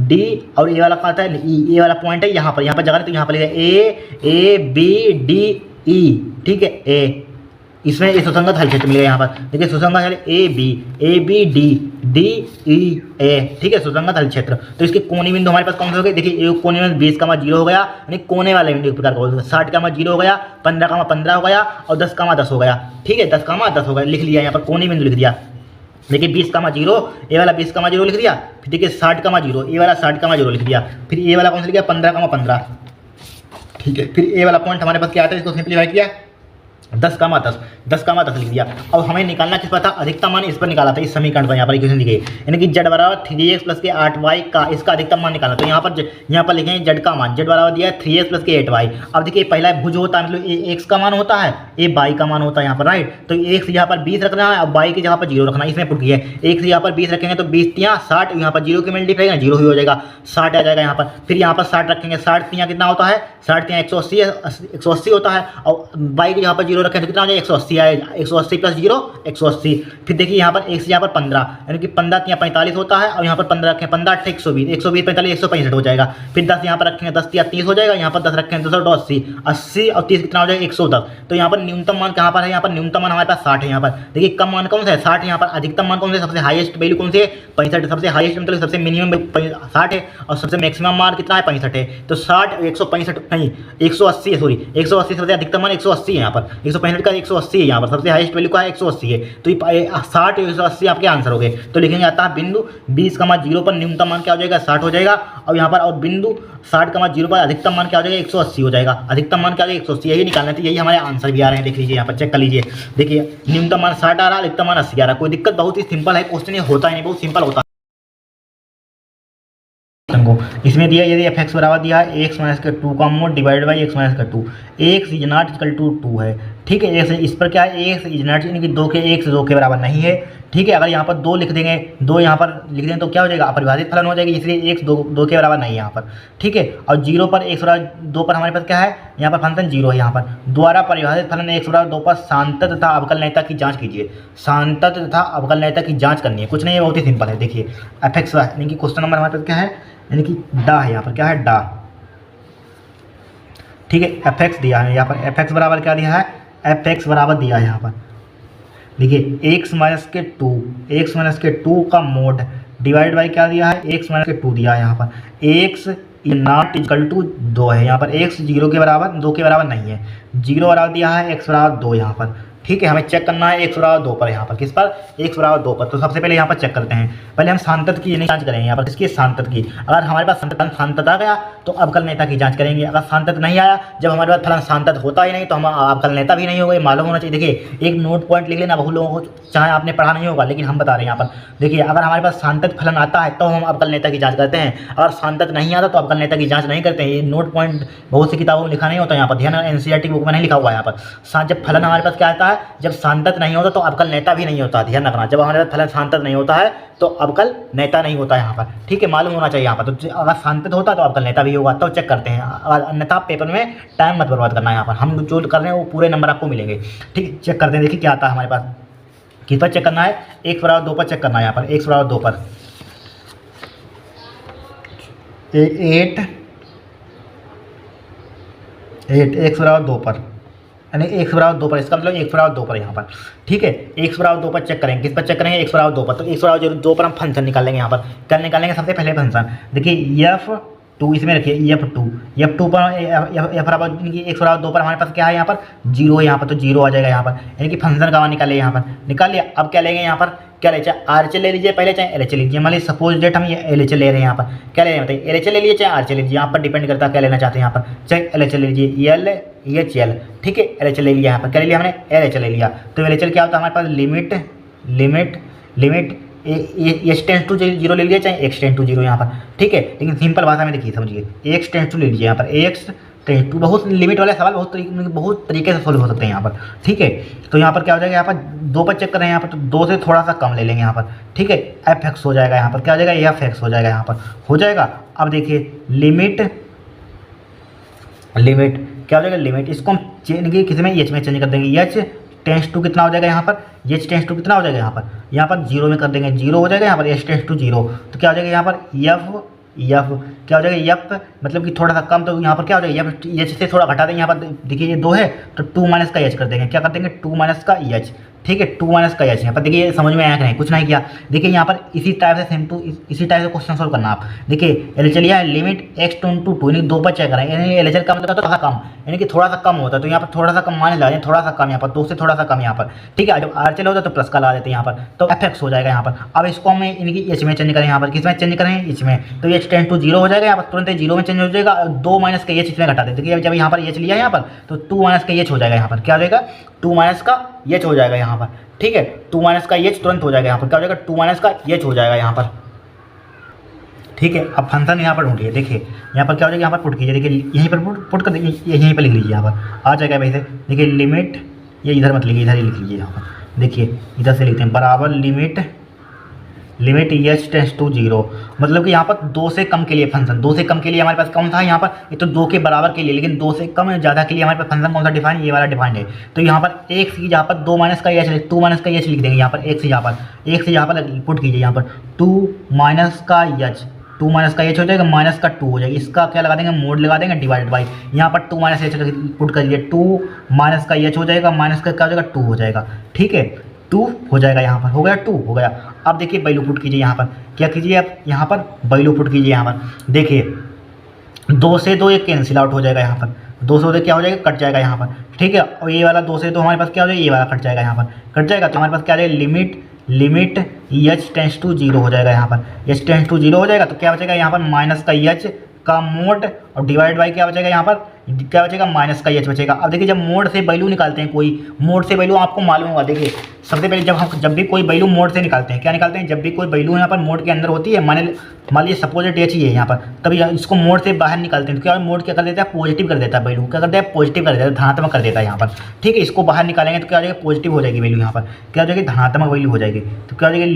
D और ये वाला कहाँ आता है, ई, ये वाला पॉइंट है यहाँ पर जगह नहीं, तो यहाँ पर ए बी डी ई, ठीक है, ए, इसमें ये सुसंगत हल क्षेत्र मिलेगा यहाँ पर। देखिए सुसंगत हल ए बी डी ई ए, ठीक है, सुसंगत हल क्षेत्र। तो इसके कोनी बिंदु हमारे पास कौन से हो गए, देखिए एक कोने में 20, 0 हो गया, यानी कोने वाले बिंदु एक प्रकार का 60, 0 हो गया, 15, 15 हो गया और 10, 10 हो गया, ठीक है, 10, 10 हो गया, लिख लिया यहाँ पर कोने बिंदु लिख दिया। देखिए 20, 0 ये वाला 20, 0 लिख दिया, फिर देखिए 60, 0 ये वाला 60, 0 लिख दिया, फिर ये वाला कौन सा लिख दिया 15, 15, ठीक है, फिर ये वाला पॉइंट हमारे पास क्या आता है, इसको सिंप्लीफाई किया 10, 10 लिख दिया। अब हमें निकालना किस पर था, अधिकतम मान इस पर निकाला था, इस समीकरण पर यहाँ पर इक्वेशन दी गई, यानी कि z बराबर 3x प्लस के 8y का इसका अधिकतम मान निकालना। तो यहाँ पर लिखेंगे z का मान, z बराबर दिया है 3x प्लस के 8y। अब देखिए पहला भुज होता है, मतलब x का मान होता है, a y का मान होता है यहाँ पर, राइट। तो x यहाँ पर 20 रखना है और y की जगह पर 0 रखना है, इसमें पुट किया है। x यहाँ पर 20 रखेंगे तो 20 तियाँ 60, यहाँ पर 0 की मल्टीप्लाई करेंगे 0 ही हो जाएगा, 60 आ जाएगा यहाँ पर। फिर यहाँ पर 60 रखेंगे, 60 तियाँ कितना होता है, 60 तियाँ 180 होता है, और y की यहाँ पर 0 रखेंगे तो कितना हो जाएगा 180 आएगा, 180 प्लस 0 180। फिर देखिए यहाँ पर x यहाँ पर 15, यानी कि 15 तियाँ 45 होता है, और यहाँ पर 15 रखें, 15 8 120, 120 45 165 हो जाएगा। फिर 10 यहाँ पर रखेंगे, 10 तियाँ 30 हो जाएगा, यहाँ पर 10 रखेंगे 280, 80 और 30 कितना हो जाएगा 110। तो यहाँ पर न्यूनतम मान कहाँ पर है, यहाँ पर न्यूनतम मान हमारे पास 60 है। यहाँ पर देखिए कम मान कौन सा है 60, यहाँ पर अधिकतम मान कौन सा है, सबसे हाईएस्ट वैल्यू कौन सी है 65, सबसे हाईएस्ट मतलब सबसे मिनिमम 60 है, और सबसे मैक्सिमम मान कितना है 65 है। तो 60 165 नहीं 180 है, सॉरी 180 सबसे अधिकतम मान 180 है, यहाँ पर 165 का 180 है, यहाँ पर सबसे हाईएस्ट वैल्यू का है 180 है। तो ये 60 180 आपके आंसर हो गए। तो लिखेंगे आता है बिंदु 20, 0 पर न्यूनतम मान क्या हो जाएगा 60 हो जाएगा, और यहाँ पर और बिंदु 60, 0 पर अधिकतम मान क्या हो जाएगा 180 हो जाएगा, अधिकतम मान क्या हो जाएगा 180, यही निकालना है। यही हमारे आंसर भी आ रहे हैं, देख लीजिए यहाँ पर चेक कर लीजिए। देखिए न्यूनतम मान 60 आ रहा है, अधिकतम मान 80 आ रहा है, कोई दिक्कत, बहुत ही सिंपल है क्वेश्चन, ये होता ही नहीं, बहुत सिंपल होता है। इसमें दिया यदि f(x) बराबर दिया है x माइनस का 2 का mod divide by x minus का 2, x is not equal to 2 है, ठीक है। जैसे इस पर क्या है x इज नॉट यानी कि 2 के बराबर नहीं है, ठीक है। अगर यहाँ पर 2 लिख देंगे, 2 यहाँ पर लिख देंगे तो क्या हो जाएगा अपरिभाषित फलन हो जाएगी, इसलिए x 2 के बराबर नहीं है यहाँ पर, ठीक है। और 0 पर x बराबर 2 पर हमारे पास क्या है, यहाँ पर फंक्शन 0 है। यहाँ पर द्वारा परिभाषित फलन x बराबर 2 पर सांतत तथा अवकलनीयता की जाँच कीजिए, सांतत तथा अवकलनीयता की जाँच करनी है, कुछ नहीं है, बहुत ही सिंपल है। देखिए f(x) यानी कि क्वेश्चन नंबर हमारे पास क्या है, यानी कि डा है, यहाँ पर क्या है डा, ठीक है। f(x) दिया है, यहाँ पर f(x) बराबर क्या दिया है, f(x) बराबर दिया है यहाँ पर, देखिए x माइनस के 2 का मोड डिवाइड बाई क्या दिया है, x माइनस के 2 दिया है यहाँ पर, x नॉट इक्वल टू 2 है, यहाँ पर x 2 के बराबर नहीं है, 0 बराबर दिया है, x बराबर 2 यहाँ पर, ठीक है। हमें चेक करना है x बराबर 2 पर, यहाँ पर किस पर, x बराबर 2 पर। तो सबसे पहले यहाँ पर चेक करते हैं, पहले हम सांतत की जांच करेंगे, यहाँ पर किसकी सांतत की। अगर हमारे पास सांतत आ गया तो अवकलनीयता की जांच करेंगे, अगर सांतत नहीं आया, जब हमारे पास फलन सांतत होता ही नहीं तो हम अवकलनीयता भी नहीं होगी, मालूम होना चाहिए। देखिए एक नोट पॉइंट लिख लेना, बहुत लोगों को चाहे आपने पढ़ा नहीं होगा, लेकिन हम बता रहे हैं यहाँ पर। देखिए अगर हमारे पास सांतत फलन आता है तो हम अवकलनीयता की जाँच करते हैं, अगर सांतत नहीं आता तो अवकलनीयता की जाँच नहीं करते हैं। ये नोट पॉइंट बहुत सी किताबों में लिखा नहीं होता, यहाँ पर ध्यान, NCERT बुक में नहीं लिखा हुआ है यहाँ पर। जब फलन हमारे पास क्या आता है, जब सांतत नहीं होता तो अवकलनीयता भी नहीं होता, ध्यान रखना। जब हमारे पास फलन सांतत नहीं होता है तो अवकलनीयता नहीं होता है यहाँ पर, ठीक है, मालूम होना चाहिए यहाँ पर। तो अगर सांतत होता तो अवकलनीयता भी होगा, तो चेक करते हैं। अगर अन्यथा पेपर में टाइम मत बर्बाद करना है, यहाँ पर हम जो कर रहे हैं वो पूरे नंबर आपको मिलेंगे, ठीक है। चेक करते हैं, देखिए क्या आता है हमारे पास, किस पर चेक करना है, x बराबर 2 पर चेक करना है। यहाँ पर x बराबर 2 पर 8 x बराबर 2 पर, यानी x बराबर 2 पर, इसका मतलब x बराबर 2 पर यहाँ पर, ठीक है। x बराबर 2 पर चेक करेंगे, किस पर चेक करेंगे, x बराबर 2 पर। तो x बराबर 2 पर हम फंक्शन निकालेंगे, यहाँ पर क्या निकालेंगे, सबसे पहले फंक्शन देखिए f2, इसमें रखिए f2 पर f बराबर x बराबर 2 पर हमारे पास क्या है, यहाँ पर 0 है, यहाँ पर तो 0 आ जाएगा यहाँ पर, यानी कि फंक्शन का मान निकाले, यहाँ पर निकाल लिया। अब क्या लेंगे, यहाँ पर क्या ले, चाहे RHL ले लीजिए पहले, चाहे LHL लीजिए। मान लीजिए सपोज डेट हम ये LHL ले रहे हैं, यहाँ पर क्या ले रहे हैं बताइए, LHL ले लीजिए चाहे RHL लीजिए, यहाँ पर डिपेंड करता है क्या लेना चाहते हैं। यहाँ पर चाहे LHL ले लीजिए, LHL, ठीक है, LHL ले लिया, यहाँ पर क्या ले लिया हमने, LHL ले लिया। तो LHL क्या होता है हमारे पास, लिमिट x टेंस टू 0 ले लीजिए चाहे x टेंस टू 0 यहाँ पर, ठीक है। लेकिन सिंपल भाषा में देखिए समझिए, x टेंस टू ले लीजिए, यहाँ पर x टेंस टू, बहुत लिमिट वाले सवाल बहुत तरीके से सोल्व हो सकते हैं यहाँ पर, ठीक है। तो यहाँ पर क्या हो जाएगा, यहाँ पर 2 पर चेक कर रहे हैं, यहाँ पर तो 2 से थोड़ा सा कम ले लेंगे यहाँ पर, ठीक है। f(x) हो जाएगा, यहाँ पर क्या हो जाएगा, f(x) हो जाएगा, यहाँ पर हो जाएगा। अब देखिए लिमिट क्या हो जाएगा, लिमिट इसको हम किसी में h में चेंज कर देंगे, h टेंस टू कितना हो जाएगा, यहाँ पर h टेंस टू कितना हो जाएगा, यहाँ पर 0 में कर देंगे, 0 हो जाएगा यहाँ पर, h टेंस टू 0, तो क्या हो जाएगा यहाँ पर एफ क्या हो जाएगा एफ मतलब कि थोड़ा सा कम, तो यहाँ पर क्या हो जाएगा एफ एच से थोड़ा घटा देंगे। यहाँ पर देखिए ये 2 है तो 2 माइनस का एच कर देंगे, क्या कर देंगे 2 माइनस का एच, ठीक है 2 माइनस का एच। यहाँ पर देखिए समझ में आया कि नहीं, कुछ नहीं किया। देखिए यहाँ पर इसी टाइप से सेम टू इसी टाइप से क्वेश्चन सोल्व करना आप। देखिए एल एच लिया है लिमिट एक्स टेंड टू 2 यानी 2 पर चेक करें, यानी एल एच का मतलब थोड़ा सा कम, यानी कि थोड़ा सा कम होता है तो यहाँ पर थोड़ा सा कम माने लगा दें, थोड़ा सा कम यहाँ पर 2 से थोड़ा सा कम यहाँ पर, ठीक है। जब आर चल होता है तो प्लस का लगा देते हैं यहाँ पर, तो एफ एक्स हो जाएगा यहाँ पर। अब इसको हमें इनकी एच में चेंज करें, यहाँ पर किस में चेंज करें एच में, तो एच टेंड टू 0 हो जाएगा, यहाँ पर तुरंत 0 में चेंज हो जाएगा। 2 माइनस का एच इसमें घटा देते, देखिए जब यहाँ पर एच लिया यहाँ पर तो 2 माइनस का एच हो जाएगा यहाँ पर, क्या हो जाएगा 2 माइनस का एच हो जाएगा यहाँ पर, ठीक है 2 माइनस का एच तुरंत हो जाएगा यहाँ पर, क्या हो जाएगा 2 माइनस का एच हो जाएगा यहाँ पर, ठीक है। अब फंक्शन यहाँ पर ढूंढिए, देखिए यहाँ पर क्या हो जाएगा, यहाँ पर पुट कीजिए, देखिए यहीं पर पुट कर देखिए, यहीं पर लिख लीजिए, यहाँ पर आ जाएगा वैसे। देखिए लिमिट ये इधर मत लिखिए, इधर ही लिख लीजिए यहाँ पर, देखिए इधर से लिखते हैं बराबर लिमिट एच टेंड्स टू 0, मतलब कि यहाँ पर 2 से कम के लिए फंक्शन, 2 से कम के लिए हमारे पास कौन था यहाँ पर, ये तो 2 के बराबर के लिए, लेकिन 2 से कम ज़्यादा के लिए हमारे पास फंक्शन कौन सा डिफाइन, ये वाला डिफाइन है। तो यहाँ पर एक से यहाँ पर 2 माइनस का एच 2 माइनस का एच लिख देंगे यहाँ पर, एक से यहाँ पर पुट कीजिए यहाँ पर 2 माइनस का एच, 2 माइनस का एच हो जाएगा माइनस का 2 हो जाएगा, इसका क्या लगा देंगे मोड लगा देंगे डिवाइड बाई, यहाँ पर 2 माइनस एच पुट करिए 2 माइनस का एच हो जाएगा, माइनस का क्या हो जाएगा 2 हो जाएगा, ठीक है 2 हो जाएगा यहाँ पर, हो गया 2 हो गया। अब देखिए वैल्यू पुट कीजिए यहाँ पर, क्या कीजिए आप यहाँ पर वैल्यू पुट कीजिए यहाँ पर, देखिए 2 से 2 एक कैंसिल आउट हो जाएगा यहाँ पर, 2 से 2 क्या हो जाएगा कट जाएगा यहाँ पर, ठीक है। और ये वाला 2 से 2 हमारे पास क्या हो जाएगा, ये वाला कट जाएगा यहाँ पर, कट जाएगा तो हमारे पास क्या आ जाएगा लिमिट एच टेंड्स टू 0 हो जाएगा यहाँ पर, एच टेंड्स टू 0 हो जाएगा तो क्या बचेगा यहाँ पर माइनस का एच का मोड और डिवाइड बाई क्या बचेगा यहाँ पर, क्या बचेगा माइनस का एच बचेगा। अब देखिए जब मोड से वैल्यू निकालते हैं, कोई मोड से वैल्यू आपको मालूम होगा, देखिए सबसे पहले जब भी कोई वैल्यू मोड से निकालते हैं, क्या निकालते हैं, जब भी कोई वैल्यू यहाँ पर मोड के अंदर होती है, मान लीजिए सपोज एच ही है यहाँ पर, तभी इसको मोड से बाहर निकालते हैं तो क्या मोड क्या कर देता है पॉजिटिव कर देता है, वैल्यू क्या करता है पॉजिटिव कर देता है, धनात्मक कर देता है यहाँ पर, ठीक है। इसको बाहर निकालेंगे तो क्या हो जाएगा पॉजिटिव हो जाएगी वैल्यू, यहाँ पर क्या हो जाएगी धनात्मक वैल्यू हो जाएगी, तो क्या हो जाएगी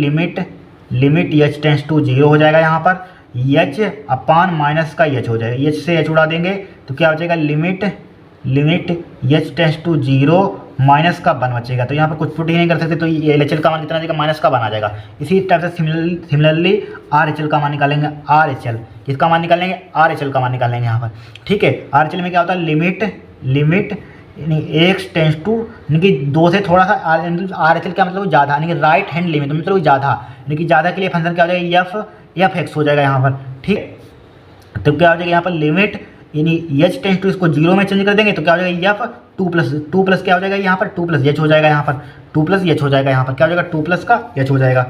लिमिट एच टेंड्स टू 0 हो जाएगा यहाँ पर, एच अपान माइनस का एच हो जाएगा, एच से एच उड़ा देंगे तो क्या हो जाएगा limit h tends to 0 minus का 1 बचेगा, तो यहाँ पर कुछ पुट ही नहीं कर सकते, तो ये एल एच एल का मान कितना आ जाएगा माइनस का 1 आ जाएगा। इसी टाइप से सिमिलरली आर एच एल का मान निकालेंगे, आर एच एल किसका मान निकालेंगे, आर एच एल का मान निकालेंगे यहाँ पर, ठीक है। आर एच एल में क्या होता है लिमिट एक्स टेंड्स टू यानी कि 2 से थोड़ा सा आर एच एल का मतलब ज़्यादा, यानी कि राइट हैंड लिमिट मतलब ज़्यादा, यानी कि ज़्यादा के लिए फंक्शन क्या हो जाएगा एफ एक्स हो जाएगा यहाँ पर, ठीक। तो क्या हो जाएगा यहाँ पर लिमिट यानी एच टेंड्स टू इसको 0 में चेंज कर देंगे तो क्या हो जाएगा एफ 2 प्लस क्या हो जाएगा यहाँ पर 2 प्लस एच हो जाएगा यहाँ पर, 2 प्लस एच हो जाएगा यहाँ पर, क्या हो जाएगा 2 प्लस का एच हो जाएगा।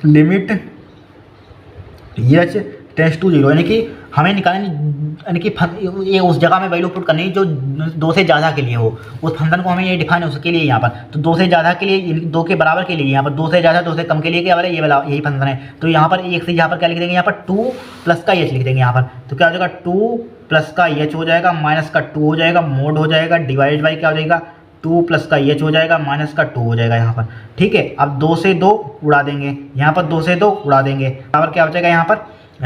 लिमिट एच टेंड्स टू 0 यानी कि हमें निकालनी, यानी कि ये उस जगह में वैल्यू पुट करनी जो 2 से ज़्यादा के लिए हो, उस फंक्शन को हमें ये डिफाइन उसके लिए यहाँ पर, तो 2 से ज़्यादा के लिए 2 के बराबर के लिए यहाँ पर, 2 से ज़्यादा 2 से कम के लिए क्या वाला ये वाला यही फंक्शन है, तो यहाँ पर एक से यहाँ पर क्या लिख देंगे यहाँ पर 2 प्लस का एच लिख देंगे यहाँ पर, तो क्या हो जाएगा 2 प्लस का एच हो जाएगा माइनस का 2 हो जाएगा, मोड हो जाएगा डिवाइड बाई क्या हो जाएगा 2 प्लस का एच हो जाएगा माइनस का 2 हो जाएगा यहाँ पर, ठीक है। अब 2 से 2 उड़ा देंगे, यहाँ पर 2 से 2 उड़ा देंगे, यहाँ पर क्या हो जाएगा यहाँ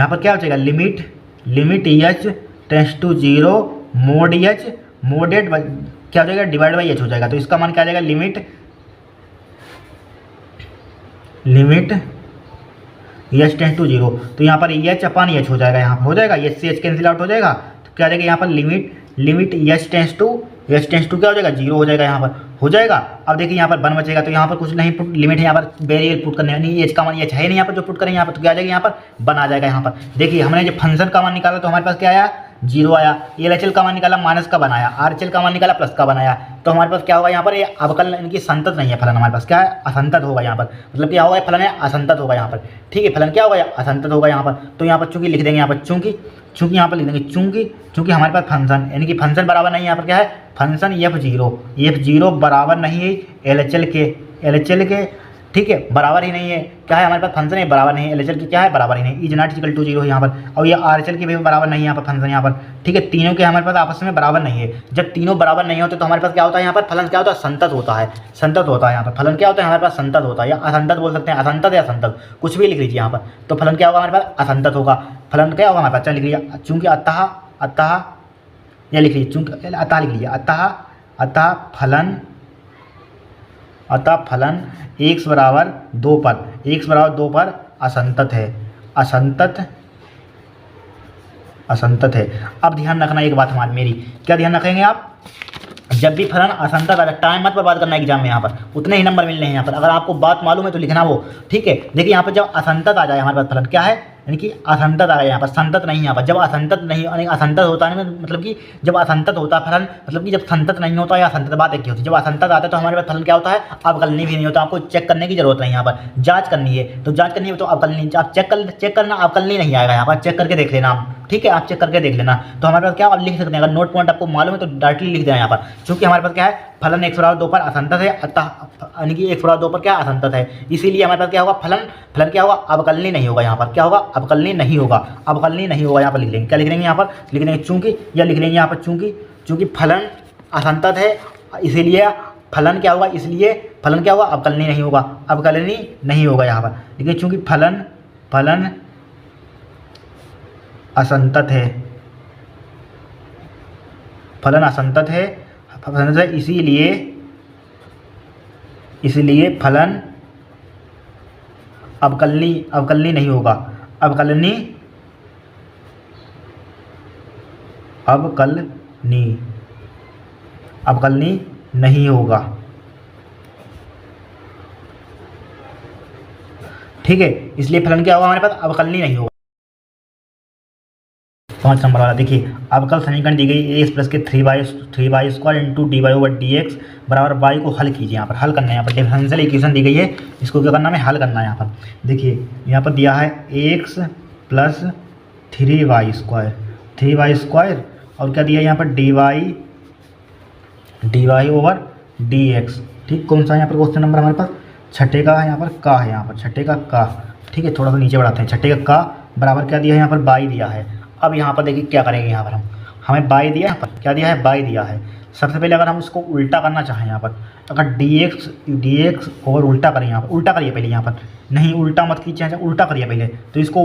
पर क्या हो जाएगा limit h tends to 0 mod h क्या हो जाएगा डिवाइड बाई एच हो जाएगा, तो इसका मान क्या आ जाएगा लिमिट एच टेंड्स टू 0, तो यहाँ पर एच अपान एच हो जाएगा, यहाँ पर हो जाएगा एच से एच कैंसिल आउट हो जाएगा, तो क्या आ जाएगा यहाँ पर लिमिट एच टेंड्स टू क्या हो जाएगा 0 हो जाएगा यहाँ पर, हो जाएगा। अब देखिए यहाँ पर 1 बचेगा तो यहाँ पर कुछ नहीं पुट लिमिट है, यहाँ पर वेरिएबल पुट करने नहीं, एच का मान एच है नहीं यहाँ पर जो पुट करें यहाँ पर, तो क्या आ जाएगा यहाँ पर 1 आ जाएगा यहाँ पर। देखिए हमने जब फंक्शन का मान निकाला तो हमारे पास क्या आया 0 आया, एल एच एल का मान निकाला माइनस का बनाया, आर एच एल का मान निकाला प्लस का बनाया, तो हमारे पास क्या होगा यहाँ पर ये अवकल इनकी संतत नहीं है, फलन हमारे पास क्या है असंतत होगा यहाँ पर, मतलब क्या होगा फलन है असंतत होगा यहाँ पर, ठीक है। फलन क्या होगा असंतत होगा यहाँ पर, तो यहाँ पर चूंकि लिख देंगे यहाँ पर चूंकि यहाँ पर लिख देंगे चूंकि हमारे पास फंक्शन यानी कि फंक्शन बराबर नहीं है, यहाँ पर क्या है फंक्शन f0 बराबर नहीं है एल एच एल के, ठीक है बराबर ही नहीं है, क्या है हमारे पास फंक्शन है बराबर नहीं है, एल एच एल की क्या है बराबर ही नहीं, इज नॉट इक्वल टू 0 है यहाँ पर, और ये आर एच एल की भी बराबर नहीं है यहाँ पर फंक्शन यहाँ पर, ठीक है। तीनों के हमारे पास आपस में बराबर नहीं है, जब तीनों बराबर नहीं होते तो हमारे पास क्या होता है यहाँ पर फलन क्या होता है संतत होता है, यहाँ पर फलन क्या होता है हमारे पास संतत होता है, या असंतत बोल सकते हैं, असंतत या संतत कुछ भी लिख लीजिए यहाँ पर, तो फलन क्या होगा हमारे पास असंतत होगा, फलन क्या होगा हमारे पास लिख लीजिए चूंकि अतः या लिख लीजिए चूंकि अतः लिख लीजिए अतः फलन x बराबर 2 पर असंतत है, असंतत है। अब ध्यान रखना एक बात हमारी मेरी, क्या ध्यान रखेंगे आप, जब भी फलन असंतत आ जाए, टाइम मत बर्बाद करना एग्जाम में, यहाँ पर उतने ही नंबर मिलने हैं यहाँ पर, अगर आपको बात मालूम है तो लिखना वो, ठीक है। देखिए यहाँ पर जब असंतत आ जाए हमारे पास फलन क्या है, यानी कि असंतत आ गया यहाँ पर, संतत नहीं यहाँ पर। जब असंतत नहीं, यानी असंतत होता है मतलब कि जब असंतत होता है फलन, मतलब कि जब संतत नहीं होता या असंतत, बात एक ही होती है। जब असंतत आता है तो हमारे पास फलन क्या होता है, अवकलनीय भी नहीं होता। आपको चेक करने की जरूरत नहीं, यहाँ पर जांच करनी है तो जांच करनी है तो अवकलनीय, आप चेक करना, अवकलनीय नहीं आएगा यहाँ पर, चेक करके देख लेना आप, ठीक है, आप चेक करके देख लेना। तो हमारे पास क्या आप लिख सकते हैं, अगर नोट पॉइंट आपको मालूम है तो डायरेक्टली लिख देना यहाँ पर, क्योंकि हमारे पास क्या है, फलन x बराबर 2 पर असंतत है, अतः यानी कि x बराबर 2 पर क्या असंतत है, इसीलिए हमारे पास क्या होगा, फलन क्या होगा, अवकलनीय नहीं होगा यहाँ पर, क्या होगा, अवकलनीय नहीं होगा, अवकलनीय नहीं होगा। यहाँ पर लिख लेंगे, क्या लिख लेंगे यहाँ पर, लिख लेंगे चूंकि, या लिख लेंगे यहाँ पर चूंकि फलन असंतत है, इसीलिए फलन क्या होगा, इसलिए फलन क्या होगा, अवकलनीय नहीं होगा, अवकलनीय नहीं होगा यहाँ पर। देखिए चूंकि फलन असंतत है, फलन असंतत है, इसलिए फलन अवकलनीय नहीं होगा, अवकलनीय नहीं होगा, ठीक है, इसलिए फलन क्या होगा हमारे पास, अवकलनीय नहीं होगा। 5 नंबर वाला देखिए, अवकल समीकरण दी गई एक्स प्लस के 3y square into d y over d x बराबर वाई को हल कीजिए। यहाँ पर हल करना है, यहाँ पर डिफरेंशियल इक्वेशन दी गई है, इसको क्या करना है, हल करना है। यहाँ पर देखिए, यहाँ पर दिया है एक्स प्लस 3y स्क्वायर और क्या दिया है यहाँ पर d y over d x, ठीक। कौन सा है यहाँ पर क्वेश्चन नंबर हमारे पास, छठे का है, यहाँ पर का है, यहाँ पर छठे का का, ठीक है, थोड़ा सा नीचे बढ़ाते हैं, छठे का बराबर क्या दिया है यहाँ पर, बाई दिया है। अब यहाँ पर देखिए क्या करेंगे, यहाँ पर हमें बाई दिया है, क्या दिया है, बाई दिया है। सबसे पहले अगर हम उसको उल्टा करना चाहें, यहाँ पर अगर डी एक्स ओवर उल्टा करें, यहाँ पर उल्टा करिए पहले, यहाँ पर नहीं उल्टा मत कीजिए, उल्टा करिए पहले, तो इसको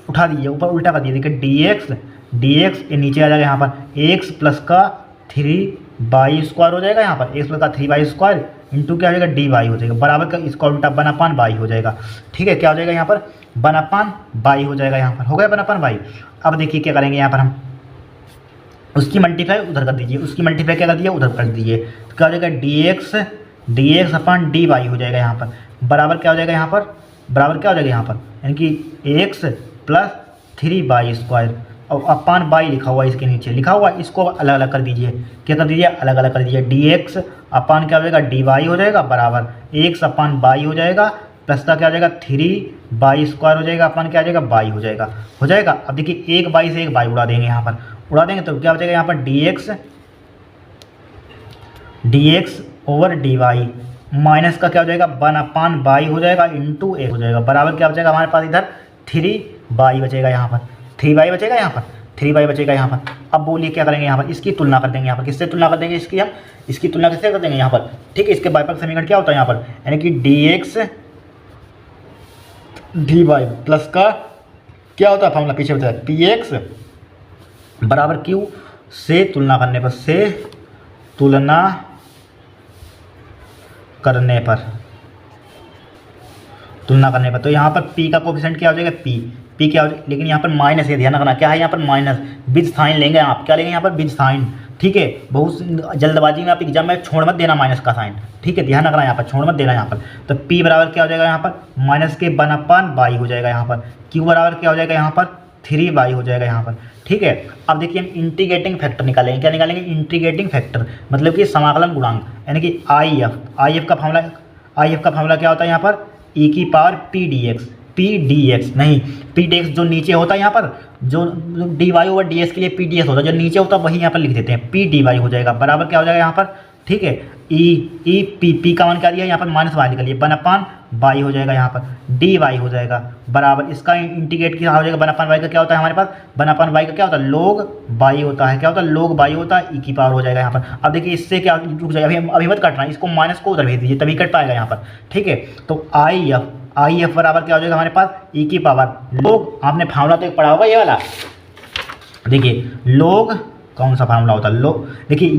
उठा दीजिए, ऊपर उल्टा कर दिए। देखिए डी एक्स ये नीचे आ जाएगा, यहाँ पर एक्स प्लस का 3y स्क्वायर हो जाएगा, यहाँ पर एक्स प्लस का 3y स्क्वायर इंटू क्या हो जाएगा, डी वाई हो जाएगा, बराबर का इसका उल्टा 1/बाई हो जाएगा, ठीक है। क्या हो जाएगा यहाँ पर, 1/बाई हो जाएगा, यहाँ पर हो गया 1/बाई। अब देखिए क्या करेंगे, यहाँ पर हम उसकी मल्टीप्लाई उधर कर दीजिए, उसकी मल्टीप्लाई क्या कर दिया, उधर कर दीजिए, तो क्या हो जाएगा, D x upon D Y हो जाएगा, यहाँ पर बराबर क्या हो जाएगा, यहाँ पर बराबर क्या हो जाएगा, यहाँ पर यानी कि एक्स प्लस 3y स्क्वायर और अपान बाई लिखा हुआ है, इसके नीचे लिखा हुआ है, इसको अलग अलग कर दीजिए, क्या कर दीजिए, अलग अलग कर दीजिए। डी एक्स अपान क्या हो जाएगा, डी वाई हो जाएगा, बराबर एक्स अपान बाई हो जाएगा, प्लस का क्या हो जाएगा, 3y स्क्वायर हो जाएगा, अपान क्या हो जाएगा, बाई हो जाएगा। अब देखिए एक बाई से एक बाई उड़ा देंगे, यहाँ पर उड़ा देंगे तो क्या हो जाएगा, यहाँ पर d x over d y minus का क्या हो जाएगा, 1/बाई हो जाएगा इंटू एक हो जाएगा, बराबर क्या हो जाएगा हमारे पास इधर 3y बचेगा, यहाँ पर 3y बचेगा, यहाँ पर 3y बचेगा, यहाँ पर। अब बोलिए क्या करेंगे, यहाँ पर इसकी तुलना कर देंगे, यहाँ पर किससे तुलना कर देंगे, इसकी तुलना किससे कर देंगे, यहाँ पर, ठीक है। इसके बाईपक समीकरण क्या होता है यहाँ पर, यानी कि d x d y plus का क्या होता है फॉर्मूला, पीछे बताया, पी एक्स बराबर क्यू से तुलना करने पर, तुलना करने पर तो यहाँ पर p का कोफिशिएंट क्या हो जाएगा, p क्या हो जाएगा, लेकिन यहाँ पर माइनस है, ध्यान रखना क्या है, यहाँ पर माइनस विद साइन लेंगे आप, क्या लेंगे यहाँ पर, विद साइन, ठीक है। बहुत जल्दबाजी में आप एग्जाम में छोड़ मत देना माइनस का साइन, ठीक है, ध्यान रखना यहाँ पर, छोड़ मत देना यहाँ पर। तो p बराबर क्या हो जाएगा, यहाँ पर माइनस के 1/बाई हो जाएगा, यहाँ पर q बराबर क्या हो जाएगा, यहाँ पर 3y हो जाएगा, यहाँ पर, ठीक है। अब देखिए हम इंटीग्रेटिंग फैक्टर निकालेंगे, क्या निकालेंगे, इंटीग्रेटिंग फैक्टर मतलब कि समाकलन गुणांक, यानी कि आई एफ का फार्मूला क्या होता है, यहाँ पर e की पावर पी डी एक्स नहीं, पी डी एक्स जो नीचे होता है, यहाँ पर जो d y over d x के लिए पी डी एक्स होता है, जो नीचे होता है वही यहाँ पर लिख देते हैं, पी डी वाई हो जाएगा, बराबर क्या हो जाएगा यहाँ पर, ठीक है। ई पी का मान क्या दिया, यहाँ पर माइनस वाई निकलिए, 1/बाई हो जाएगा, यहाँ पर डी वाई हो जाएगा, बराबर इसका इंटीग्रेट क्या हो जाएगा, 1/बाई का क्या होता है हमारे पास, 1/बाई का क्या होता है, लोग बाई होता है, क्या होता है, लोग बाई होता है, ई की पावर हो जाएगा यहाँ पर। अब देखिए इससे क्या रुक जाएगा, अभी मत काटना, इसको माइनस को उधर भेज दीजिए तभी कट पाएगा यहाँ पर, ठीक है। तो आई एफ बराबर क्या हो जाएगा हमारे पास, ई की पावर लोग, आपने फार्मूला तो एक पढ़ा होगा ये वाला, देखिए लोग कौन सा फार्मूला होता है, लोग देखिए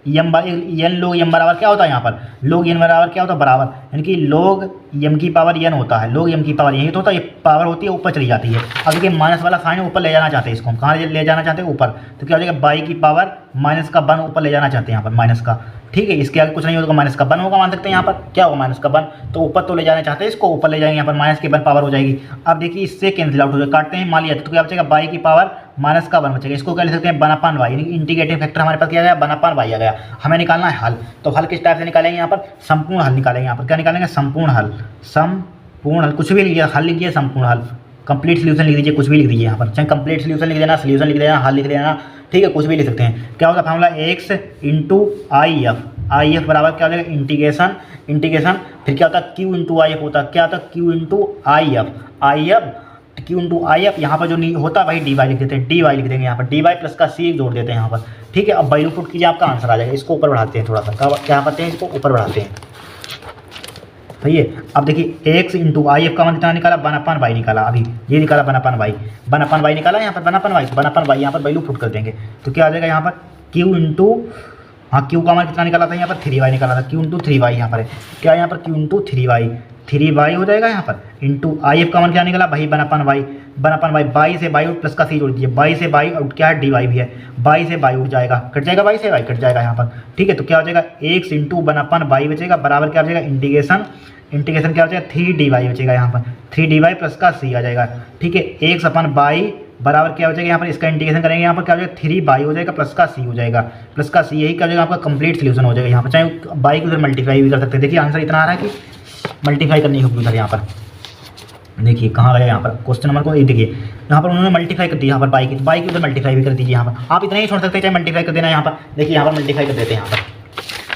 एम एन लोग एम बराबर क्या होता है यहाँ पर, लोग एन बराबर क्या होता है, बराबर, यानी कि लोग एम की पावर एन होता है, लोग एम की पावर यही तो होता है, ये पावर होती है ऊपर चली जाती है। अब देखिए माइनस वाला साइन ऊपर ले जाना चाहते हैं, इसको हम कहाँ ले जाना चाहते हैं, ऊपर, तो क्या हो जाएगा बाई की पावर माइनस का 1 ऊपर ले जाना चाहते हैं यहाँ पर माइनस का, ठीक है, इसके आगे कुछ नहीं होगा, माइनस का 1 होगा, मान सकते हैं यहाँ पर क्या होगा माइनस का 1, तो ऊपर तो ले जाना चाहते हैं, इसको ऊपर ले जाएंगे, यहाँ पर माइनस की 1 पावर हो जाएगी। अब देखिए इससे कैंसिल आउट हो जाएगा, काटते हैं मान लिया तो क्या बचेगा बाई की पावर माइनस का 1 बचेगा, इसको क्या लिख सकते हैं 1 अपॉन वाई, यानी इंटीग्रेटिंग फैक्टर हमारे पास क्या गया 1 अपॉन वाई आ गया। हमें निकालना है हल, तो हल किस टाइप से निकालेंगे, यहाँ पर संपूर्ण हल निकालेंगे, यहाँ पर क्या निकालेंगे संपूर्ण हल, संपूर्ण हल, कुछ भी लिखिए, हल लिखिए संपूर्ण हल, कंप्लीट सोल्यूशन लिख दीजिए, कुछ भी लिख दीजिए यहाँ पर, चाहे कंप्लीट सोल्यूशन लिख देना, सोल्यूशन लिख देना, हल लिख देना, ठीक है, कुछ भी लिख सकते हैं। क्या होगा formula x into I F बराबर क्या हो जाएगा इंटीग्रेशन फिर क्या होता है क्यू इंटू आई एफ होता है, क्या होता है Q into I F Q into I F, यहाँ पर जो होता है भाई डी वाई लिख देते हैं, डी वाई लिख देंगे यहाँ पर, डी वाई प्लस का सी जोड़ देते हैं यहाँ पर, ठीक है। अब वैल्यू पुट कीजिए, आपका आंसर आ जाएगा, इसको ऊपर बढ़ाते हैं थोड़ा सा, क्या करते हैं इसको ऊपर बढ़ाते हैं, सही है। अब देखिए एक्स इंटू आई एफ का मान कितना निकाला 1 अपॉन वाई निकाला, अभी ये निकाला 1 अपॉन वाई निकाला, यहाँ पर 1 अपॉन वाई यहाँ पर वैल्यू पुट कर देंगे, तो क्या आ जाएगा यहाँ पर क्यू इंटू, हाँ क्यू का मान कितना निकाला था यहाँ पर 3y निकाला था, क्यू इंटू 3y यहाँ पर है, क्या यहाँ पर क्यू इंटू 3y हो जाएगा यहाँ पर, इंटू आई एफ का मान क्या निकला भाई 1 अपॉन वाई, बाई से बाई आउट प्लस का सी जोड़ दीजिए, बाई से बाई आउट क्या है डी वाई भी है, बाई से बाई उठ जाएगा, कट जाएगा, बाई से बाई कट जाएगा यहाँ पर, ठीक है। तो क्या हो जाएगा एक्स इंटू 1 अपॉन वाई बचेगा, बराबर क्या हो जाएगा इंटीग्रेशन क्या हो जाएगा 3dy बचेगा यहाँ पर, 3dy प्लस का सी आ जाएगा, ठीक है। एक्स अपॉन बाई बराबर क्या हो जाएगा यहाँ पर, इसका इंटीग्रेशन करेंगे यहाँ पर क्या हो जाएगा 3y हो जाएगा प्लस का सी हो जाएगा, प्लस का सी यही क्या हो जाएगा आपका कंप्लीट सोल्यूशन हो जाएगा यहाँ पर, चाहे बाई को उधर मल्टीप्लाई भी कर सकते हैं। देखिए आंसर इतना आ रहा है कि मल्टीप्लाई करनी होगी उधर, यहाँ पर देखिए कहाँ गया यहाँ पर क्वेश्चन नंबर को, ये देखिए यहाँ पर उन्होंने मल्टीप्लाई कर दिया यहाँ पर बाई की उधर मल्टीप्लाई भी कर दीजिए यहाँ पर, आप इतना ही छोड़ सकते हैं, चाहे मल्टीप्लाई कर देना यहाँ पर, देखिए यहाँ पर मल्टीप्लाई कर देते हैं यहाँ पर,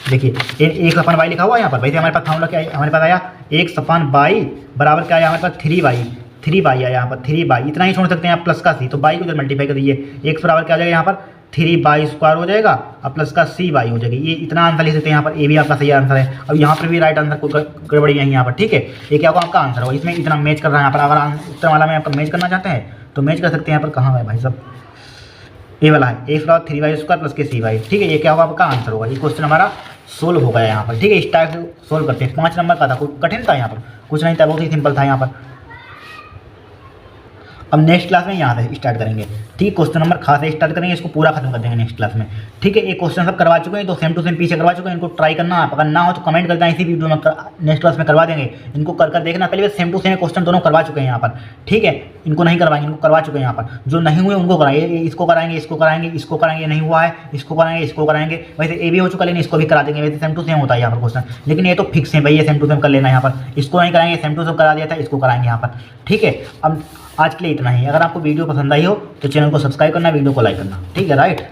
देखिए एक अपॉन वाई लिखा हुआ है यहाँ पर, वैसे हमारे पास फार्मूला क्या है, हमारे पास आया एक्स अपॉन वाई बराबर क्या आया हमारे पास 3y आया यहाँ पर, 3y इतना ही छोड़ सकते हैं आप, प्लस का सी, तो बाई को जब मल्टीप्लाई कर दीजिए एक्स बराबर क्या हो जाएगा यहाँ पर 3y² हो जाएगा और प्लस का cy हो जाएगी, ये इतना आंसर लिख सकते हैं यहाँ पर, ये भी आपका सही आंसर है। अब यहाँ पर भी राइट आंसर कोई गड़बड़ी नहीं यहाँ पर, ठीक है, ये क्या होगा आपका आंसर होगा, इसमें इतना मैच कर रहा है यहाँ पर, अगर उत्तर वाला में आपका मैच करना चाहते हैं तो मैच कर सकते हैं यहाँ पर, कहाँ है भाई साहब ये वाला है एक्स बराबर 3y² प्लस के cy, ठीक है, ये क्या होगा आपका आंसर होगा, ये क्वेश्चन हमारा सोल्व हो गया यहाँ पर, ठीक है। इस टाइप से सोल्व करते हैं, 5 नंबर का था, कोई कठिन था यहाँ पर, कुछ नहीं था, बहुत ही सिंपल था यहाँ पर। अब नेक्स्ट क्लास में यहाँ से स्टार्ट करेंगे, ठीक, क्वेश्चन नंबर खास से स्टार्ट करेंगे, इसको पूरा खत्म कर देंगे नेक्स्ट क्लास में, ठीक है। ये क्वेश्चन सब करवा चुके हैं, तो सेम टू सेम पीछे करवा चुके हैं, इनको ट्राई करना, अगर ना हो तो कमेंट कर देना, इसी वीडियो में नेक्स्ट क्लास में करवा देंगे, इनको कर देखना, पहले सेम टू सेम क्वेश्चन दोनों करवा चुके हैं यहाँ पर, ठीक है, इनको नहीं करवाएंगे, इनको करवा चुके हैं यहाँ पर, जो नहीं हुए उनको कराएंगे, इसको कराएंगे, इसको कराएंगे, इसको कराएंगे, नहीं हुआ है इसको कराएंगे, इसको कराएंगे, वैसे ये भी हो चुका लेकिन इसको भी करा देंगे, वैसे सेम टू सेम होता है यहाँ पर क्वेश्चन, लेकिन ये तो फिक्स है भाई, ये सेम टू सेम कर लेना यहाँ पर, इसको नहीं कराएंगे, सेम टू सेम करा दिया था, इसको कराएंगे यहाँ पर, ठीक है। अब आज के लिए इतना ही, अगर आपको वीडियो पसंद आई हो तो चैनल को सब्सक्राइब करना, वीडियो को लाइक करना, ठीक है, राइट।